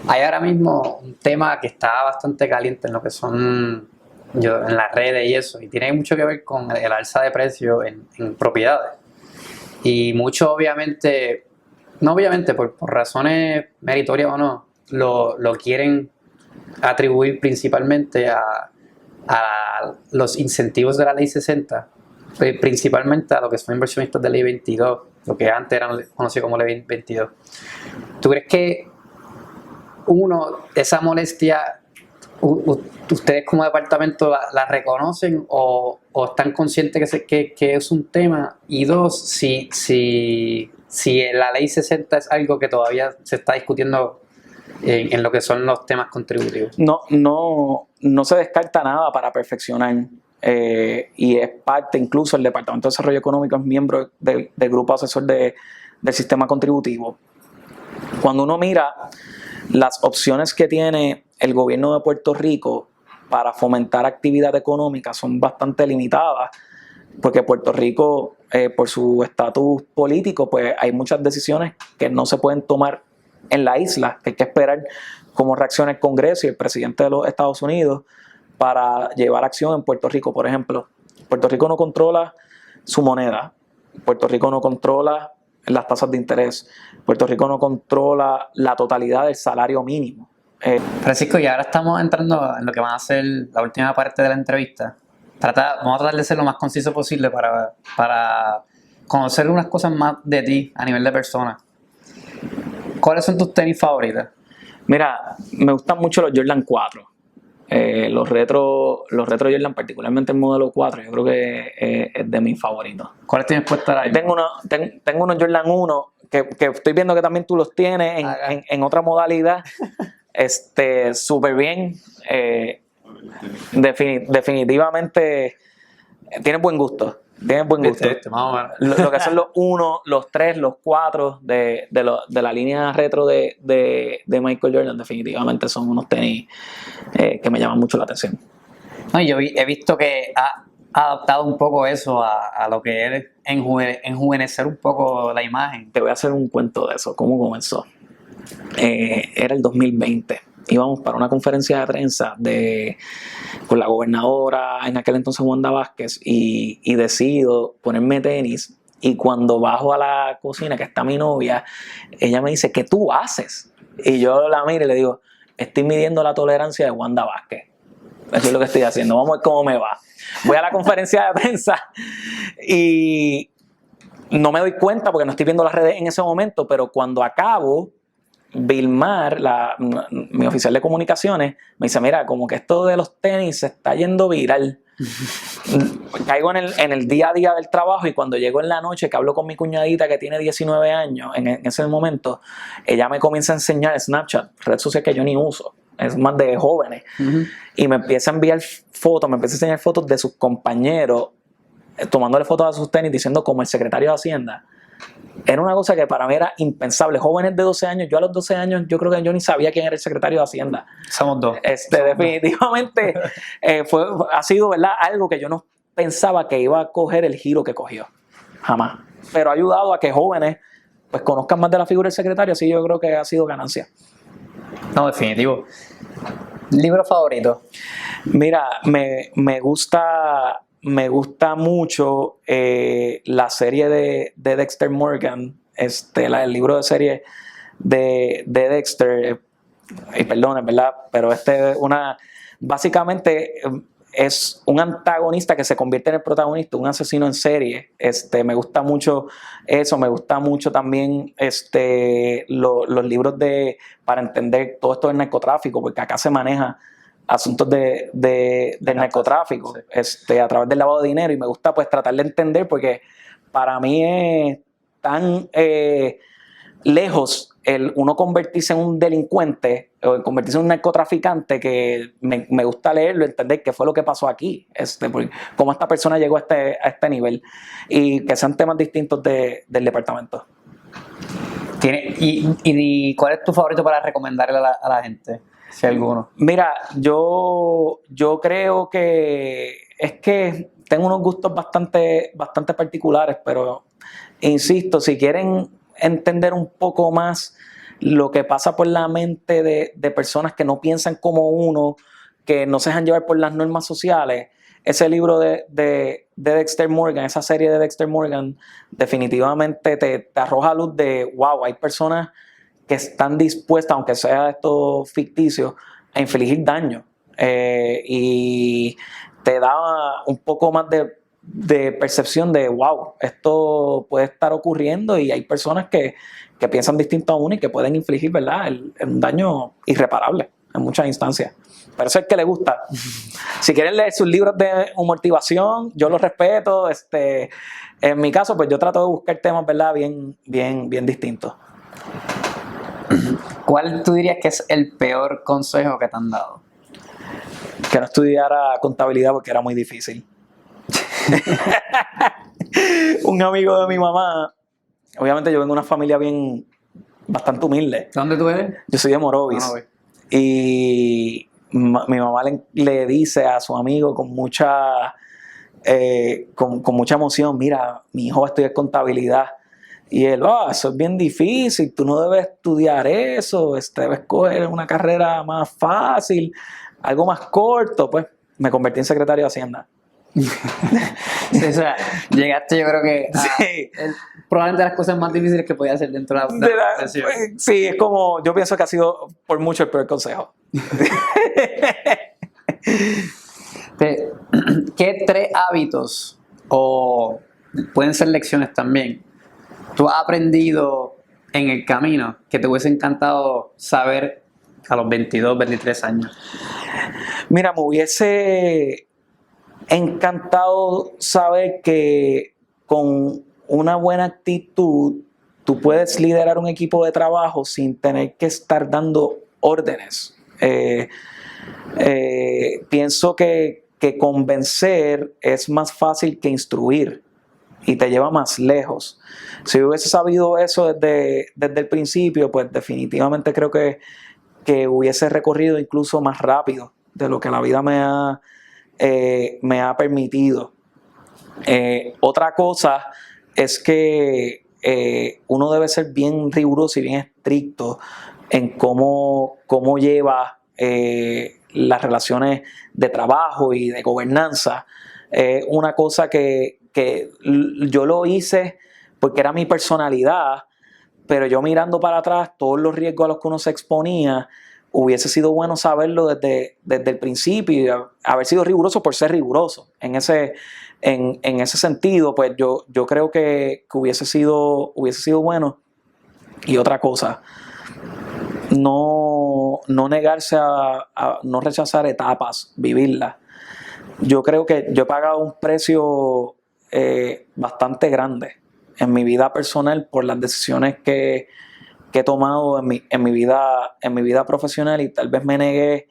hay ahora mismo un tema que está bastante caliente en lo que son en las redes y eso, y tiene mucho que ver con el alza de precios en propiedades. Y muchos obviamente, no obviamente por razones meritorias o no, lo quieren atribuir principalmente a los incentivos de la Ley 60, principalmente a lo que son inversionistas de Ley 22, lo que antes era conocido como Ley 22. ¿Tú crees que esa molestia, ustedes como departamento la reconocen o están conscientes que es un tema? Y dos, si la Ley 60 es algo que todavía se está discutiendo en lo que son los temas contributivos. No se descarta nada para perfeccionar y es parte, incluso el Departamento de Desarrollo Económico es miembro del grupo asesor del sistema contributivo. Cuando uno mira las opciones que tiene el gobierno de Puerto Rico para fomentar actividad económica son bastante limitadas, porque Puerto Rico, por su estatus político, pues hay muchas decisiones que no se pueden tomar en la isla, que hay que esperar cómo reacciona el Congreso y el presidente de los Estados Unidos para llevar acción en Puerto Rico. Por ejemplo, Puerto Rico no controla su moneda, Puerto Rico no controla las tasas de interés, Puerto Rico no controla la totalidad del salario mínimo. Francisco, y ahora estamos entrando en lo que va a ser la última parte de la entrevista. Vamos a tratar de ser lo más conciso posible para conocer unas cosas más de ti a nivel de persona. ¿Cuáles son tus tenis favoritas? Mira, me gustan mucho los Jordan 4. Los retro Jordan, particularmente el modelo 4, yo creo que es de mis favoritos. ¿Cuáles tienes puestas ahí? Tengo unos Jordan 1 que estoy viendo que también tú los tienes en otra modalidad. Súper bien. Definitivamente tienes buen gusto. Tienes buen gusto. Más o menos. Lo que son los 1, los 3, los 4 de la línea retro de Michael Jordan, definitivamente son unos tenis que me llaman mucho la atención. No, y yo he visto que ha adaptado un poco eso a lo que es enjuvenecer un poco la imagen. Te voy a hacer un cuento de eso. ¿Cómo comenzó? Era el 2020. Íbamos para una conferencia de prensa con la gobernadora, en aquel entonces Wanda Vázquez, y decido ponerme tenis. Y cuando bajo a la cocina, que está mi novia, ella me dice, ¿qué tú haces? Y yo la miro y le digo, estoy midiendo la tolerancia de Wanda Vázquez. Eso es lo que estoy haciendo. Vamos a ver cómo me va. Voy a la conferencia de prensa y no me doy cuenta porque no estoy viendo las redes en ese momento, pero cuando acabo, Vilmar, mi oficial de comunicaciones, me dice, mira, como que esto de los tenis se está yendo viral. Caigo en el día a día del trabajo y cuando llego en la noche que hablo con mi cuñadita que tiene 19 años, en ese momento, ella me comienza a enseñar Snapchat, red social que yo ni uso, es más de jóvenes, y me empieza a enviar fotos, me empieza a enseñar fotos de sus compañeros, tomándole fotos a sus tenis, diciendo como el secretario de Hacienda. Era una cosa que para mí era impensable. Jóvenes de 12 años, yo a los 12 años, yo creo que yo ni sabía quién era el secretario de Hacienda. Somos dos. Definitivamente ha sido, ¿verdad?, algo que yo no pensaba que iba a coger el giro que cogió. Jamás. Pero ha ayudado a que jóvenes pues conozcan más de la figura del secretario, así yo creo que ha sido ganancia. No, definitivo. ¿Libro favorito? Mira, me gusta mucho la serie de Dexter Morgan, el libro de serie de Dexter, y perdón, ¿verdad? Pero básicamente es un antagonista que se convierte en el protagonista, un asesino en serie. Me gusta mucho eso, me gusta mucho también los libros para entender todo esto del narcotráfico, porque acá se maneja asuntos del narcotráfico, sí, a través del lavado de dinero, y me gusta pues tratar de entender porque para mí es tan lejos el uno convertirse en un delincuente o convertirse en un narcotraficante que me gusta leerlo, entender qué fue lo que pasó aquí, cómo esta persona llegó a este nivel y que sean temas distintos del departamento. ¿Y cuál es tu favorito para recomendarle a la gente? Si alguno. Mira, yo creo que es que tengo unos gustos bastante particulares, pero insisto, si quieren entender un poco más lo que pasa por la mente de personas que no piensan como uno, que no se dejan llevar por las normas sociales, ese libro de Dexter Morgan, esa serie de Dexter Morgan, definitivamente te arroja luz de, wow, hay personas que están dispuestas, aunque sea esto ficticio, a infligir daño. Y te da un poco más de percepción de, wow, esto puede estar ocurriendo y hay personas que piensan distinto a uno y que pueden infligir, ¿verdad?, un daño irreparable en muchas instancias. Pero eso es el que le gusta. Si quieren leer sus libros de motivación, yo los respeto. En mi caso, pues yo trato de buscar temas, ¿verdad?, bien distintos. ¿Cuál tú dirías que es el peor consejo que te han dado? Que no estudiara contabilidad porque era muy difícil. Un amigo de mi mamá, obviamente yo vengo de una familia bastante humilde. ¿Dónde tú eres? Yo soy de Morovis. Y mi mamá le dice a su amigo con mucha emoción, mira, mi hijo va a estudiar contabilidad. Y él, eso es bien difícil, tú no debes estudiar eso, debes coger una carrera más fácil, algo más corto. Pues me convertí en secretario de Hacienda. Sí, o sea, llegaste, yo creo que sí, probablemente las cosas más difíciles que podía hacer dentro de la profesión. Sí, es como, yo pienso que ha sido por mucho el peor consejo. ¿Qué 3 hábitos, o pueden ser lecciones también, tú has aprendido en el camino que te hubiese encantado saber a los 22, 23 años? Mira, me hubiese encantado saber que con una buena actitud tú puedes liderar un equipo de trabajo sin tener que estar dando órdenes. Pienso que convencer es más fácil que instruir y te lleva más lejos. Si hubiese sabido eso desde el principio, pues definitivamente creo que hubiese recorrido incluso más rápido de lo que la vida me ha permitido. Otra cosa es que uno debe ser bien riguroso y bien estricto en cómo lleva las relaciones de trabajo y de gobernanza. Una cosa que yo lo hice porque era mi personalidad, pero yo mirando para atrás todos los riesgos a los que uno se exponía, hubiese sido bueno saberlo desde el principio y haber sido riguroso por ser riguroso. En ese sentido, pues yo creo que hubiese sido bueno. Y otra cosa, no negarse a no rechazar etapas, vivirlas. Yo creo que yo he pagado un precio bastante grande en mi vida personal por las decisiones que he tomado en mi vida profesional, y tal vez me negué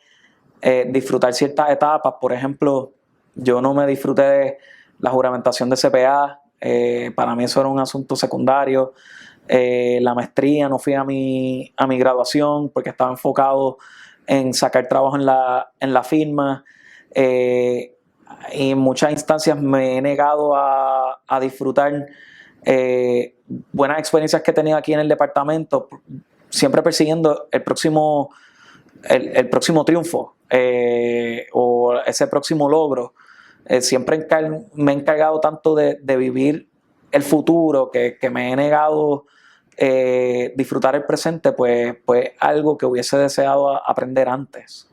disfrutar ciertas etapas. Por ejemplo, yo no me disfruté de la juramentación de CPA. Para mí eso era un asunto secundario. La maestría, no fui a mi graduación porque estaba enfocado en sacar trabajo en la firma. Y en muchas instancias me he negado a disfrutar buenas experiencias que he tenido aquí en el departamento, siempre persiguiendo el próximo triunfo o ese próximo logro. Siempre me he encargado tanto de vivir el futuro que me he negado disfrutar el presente, pues algo que hubiese deseado aprender antes,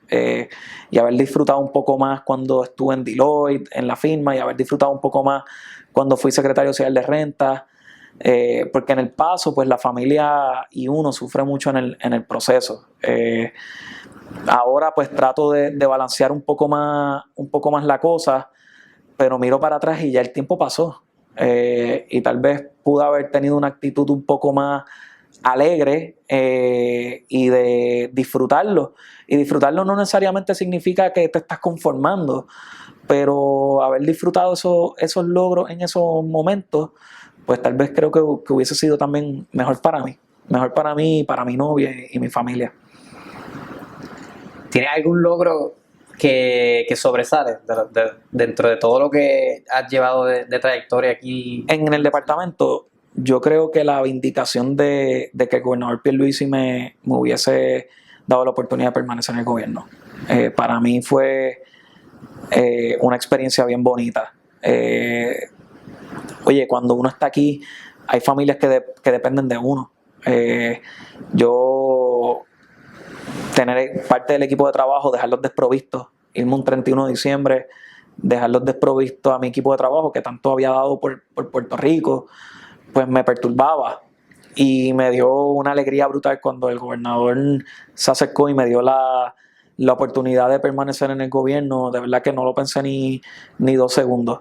y haber disfrutado un poco más cuando estuve en Deloitte, en la firma, y haber disfrutado un poco más cuando fui secretario social de renta, porque en el paso pues la familia y uno sufre mucho en el proceso. Ahora pues trato de balancear un poco más la cosa, pero miro para atrás y ya el tiempo pasó. Y tal vez pude haber tenido una actitud un poco más alegre y de disfrutarlo. Y disfrutarlo no necesariamente significa que te estás conformando, pero haber disfrutado esos logros en esos momentos, pues tal vez creo que hubiese sido también mejor para mí y para mi novia y mi familia. ¿Tienes algún logro que sobresale dentro de todo lo que has llevado de trayectoria aquí? En el departamento, yo creo que la vindicación de que el gobernador Pierluisi me hubiese dado la oportunidad de permanecer en el gobierno. Para mí fue una experiencia bien bonita. Oye, cuando uno está aquí, hay familias que dependen de uno. Yo tener parte del equipo de trabajo, dejarlos desprovistos, irme un 31 de diciembre, dejarlos desprovistos a mi equipo de trabajo que tanto había dado por Puerto Rico, pues me perturbaba. Y me dio una alegría brutal cuando el gobernador se acercó y me dio la oportunidad de permanecer en el gobierno. De verdad que no lo pensé ni 2 segundos.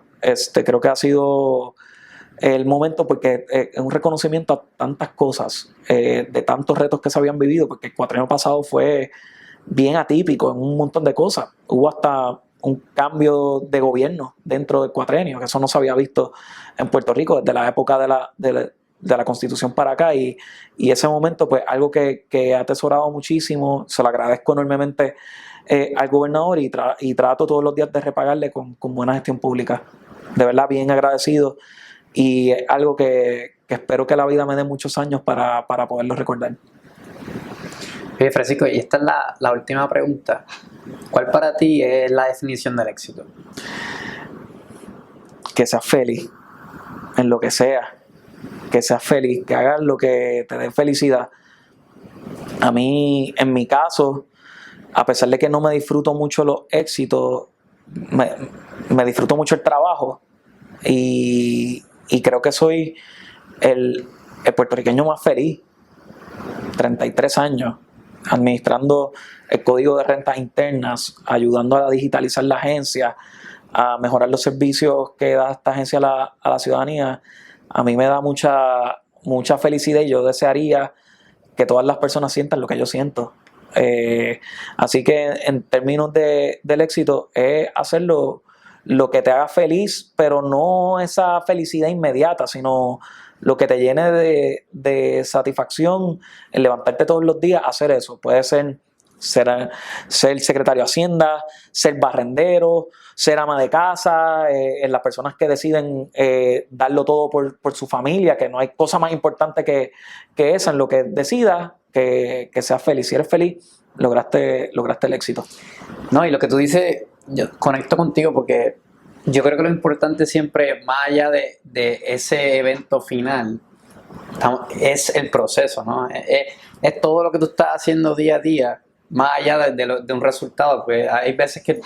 Creo que ha sido el momento, porque es un reconocimiento a tantas cosas, de tantos retos que se habían vivido, porque el cuatrienio pasado fue bien atípico en un montón de cosas. Hubo hasta un cambio de gobierno dentro del cuatrienio, que eso no se había visto en Puerto Rico desde la época de la Constitución para acá, y ese momento, pues algo que he atesorado muchísimo. Se lo agradezco enormemente al gobernador, y trato todos los días de repagarle con buena gestión pública. De verdad, bien agradecido, y es algo que espero que la vida me dé muchos años para poderlo recordar. Oye, Francisco, y esta es la última pregunta. ¿Cuál para ti es la definición del éxito? Que seas feliz en lo que sea. Que seas feliz, que hagas lo que te dé felicidad. A mí, en mi caso, a pesar de que no me disfruto mucho los éxitos, me disfruto mucho el trabajo, y creo que soy el puertorriqueño más feliz. 33 años. administrando el código de rentas internas, ayudando a digitalizar la agencia, a mejorar los servicios que da esta agencia a la ciudadanía, a mí me da mucha felicidad y yo desearía que todas las personas sientan lo que yo siento. Así que en términos del éxito es hacerlo lo que te haga feliz, pero no esa felicidad inmediata, sino lo que te llene de satisfacción, el levantarte todos los días, hacer eso. Puede ser secretario de Hacienda, ser barrendero, ser ama de casa, en las personas que deciden darlo todo por su familia, que no hay cosa más importante que esa, en lo que decidas, que seas feliz. Si eres feliz, lograste el éxito. No, y lo que tú dices, yo conecto contigo porque yo creo que lo importante siempre, más allá de ese evento final, es el proceso, ¿no? Es todo lo que tú estás haciendo día a día, más allá de un resultado, porque hay veces que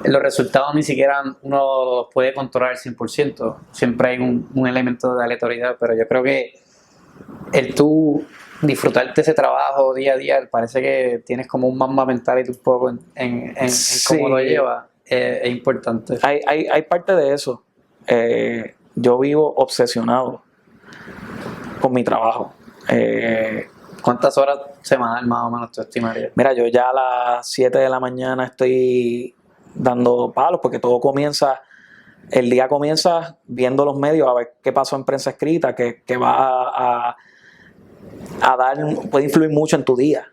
los resultados ni siquiera uno los puede controlar al 100%, siempre hay un elemento de aleatoriedad, pero yo creo que el tú disfrutarte ese trabajo día a día, parece que tienes como un mapa mental y un poco en cómo lo llevas, es importante. Hay parte de eso. Yo vivo obsesionado con mi trabajo. ¿Cuántas horas semanal más o menos tú estimarías? Mira, yo ya a las 7 de la mañana estoy dando palos porque el día comienza viendo los medios a ver qué pasó en prensa escrita, que va puede influir mucho en tu día.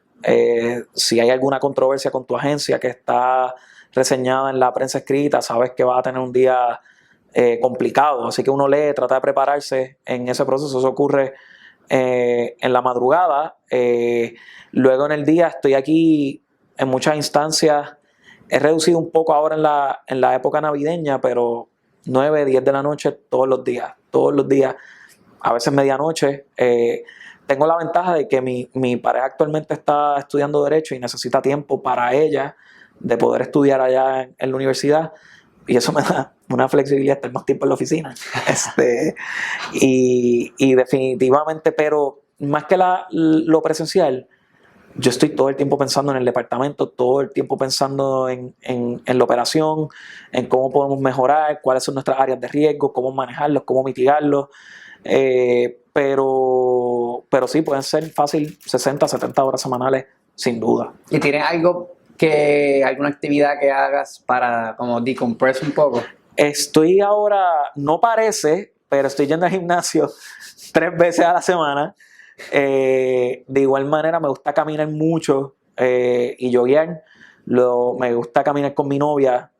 Si hay alguna controversia con tu agencia que está reseñada en la prensa escrita, sabes que vas a tener un día complicado, así que uno lee, trata de prepararse en ese proceso. Eso ocurre en la madrugada. Luego en el día estoy aquí en muchas instancias. He reducido un poco ahora en la época navideña, pero 9, 10 de la noche todos los días, a veces medianoche. Tengo la ventaja de que mi pareja actualmente está estudiando Derecho y necesita tiempo para ella de poder estudiar allá en la universidad, y eso me da una flexibilidad, estar más tiempo en la oficina. Y definitivamente, pero más que lo presencial, yo estoy todo el tiempo pensando en el departamento, todo el tiempo pensando en la operación, en cómo podemos mejorar, cuáles son nuestras áreas de riesgo, cómo manejarlos, cómo mitigarlos. Pero sí, pueden ser fácil 60, 70 horas semanales, sin duda. ¿Y tienes alguna actividad que hagas para como decompress un poco? Estoy ahora, no parece, pero estoy yendo al gimnasio 3 veces a la semana. De igual manera me gusta caminar mucho y joguear. Me gusta caminar con mi novia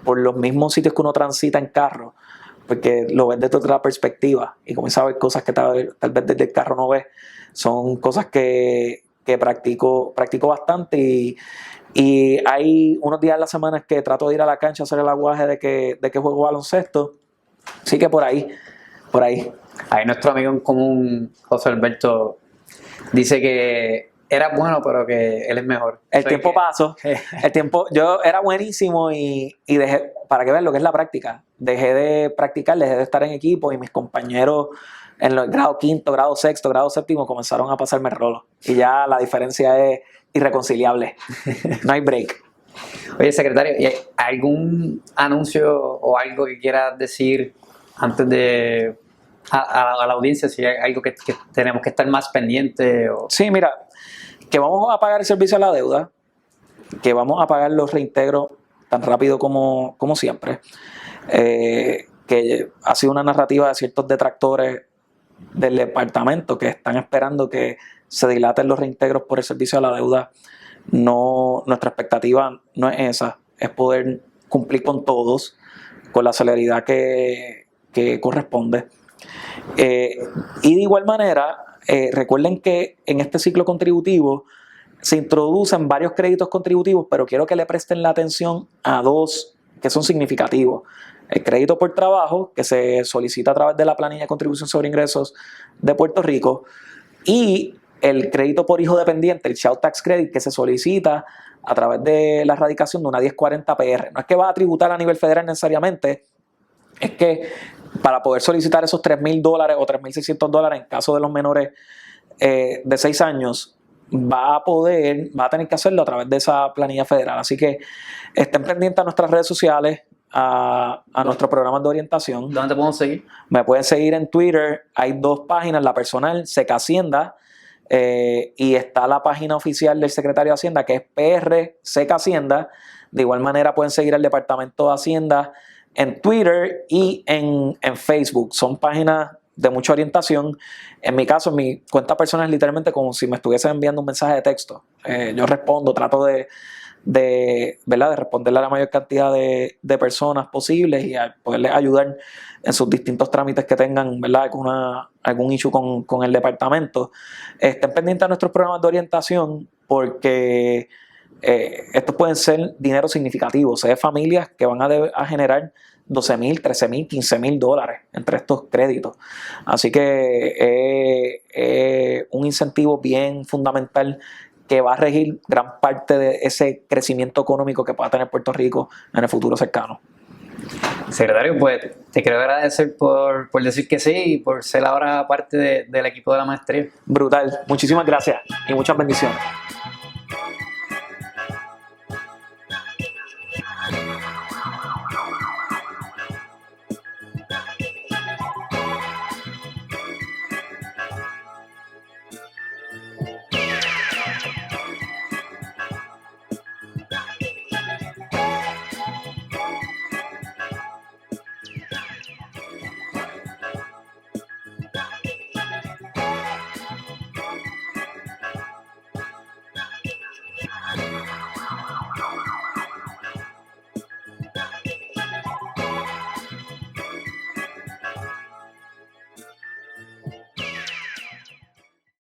por los mismos sitios que uno transita en carro, porque lo ves desde otra perspectiva y comienzas a ver cosas que tal vez desde el carro no ves. Son cosas que practico bastante, y hay unos días a la semana que trato de ir a la cancha a hacer el aguaje de que juego baloncesto. Así que por ahí. Ahí nuestro amigo en común, José Alberto, dice que era bueno, pero que él es mejor. El tiempo pasó. Yo era buenísimo y dejé, para que vean lo que es la práctica, dejé de practicar, dejé de estar en equipo, y mis compañeros en el grado 5º, grado 6º, grado 7º comenzaron a pasarme el rolo. Y ya la diferencia es irreconciliable. No hay break. Oye, secretario, ¿y hay algún anuncio o algo que quieras decir antes de a la audiencia, si hay algo que tenemos que estar más pendiente? Sí, mira, que vamos a pagar el servicio a la deuda, que vamos a pagar los reintegros tan rápido como siempre, que ha sido una narrativa de ciertos detractores del departamento que están esperando que se dilaten los reintegros por el servicio a la deuda. No, nuestra expectativa no es esa, es poder cumplir con todos con la celeridad que corresponde. Y de igual manera, recuerden que en este ciclo contributivo se introducen varios créditos contributivos, pero quiero que le presten la atención a 2 que son significativos. El crédito por trabajo, que se solicita a través de la planilla de contribución sobre ingresos de Puerto Rico, y el crédito por hijo dependiente, el Child Tax Credit, que se solicita a través de la erradicación de una 1040 PR. No es que va a tributar a nivel federal necesariamente, es que para poder solicitar esos $3,000 o $3,600 en caso de los menores de 6 años, va a tener que hacerlo a través de esa planilla federal. Así que estén pendientes a nuestras redes sociales, a nuestros programas de orientación. ¿Dónde te podemos seguir? Me pueden seguir en Twitter. Hay 2 páginas, la personal, Seca Hacienda, y está la página oficial del secretario de Hacienda, que es PR Seca Hacienda. De igual manera pueden seguir al Departamento de Hacienda en Twitter y en Facebook. Son páginas de mucha orientación. En mi caso, en mi cuenta personal es literalmente como si me estuviesen enviando un mensaje de texto. Yo respondo, trato de responderle a la mayor cantidad de personas posibles y a poderles ayudar en sus distintos trámites que tengan, ¿verdad?, algún issue con el departamento. Estén pendientes a nuestros programas de orientación porque estos pueden ser dinero significativo. Sé de familias que van a generar $12,000, $13,000, $15,000 entre estos créditos. Así que un incentivo bien fundamental que va a regir gran parte de ese crecimiento económico que pueda tener Puerto Rico en el futuro cercano. Secretario, pues te quiero agradecer por decir que sí y por ser ahora parte del equipo de la maestría. Brutal. Muchísimas gracias y muchas bendiciones.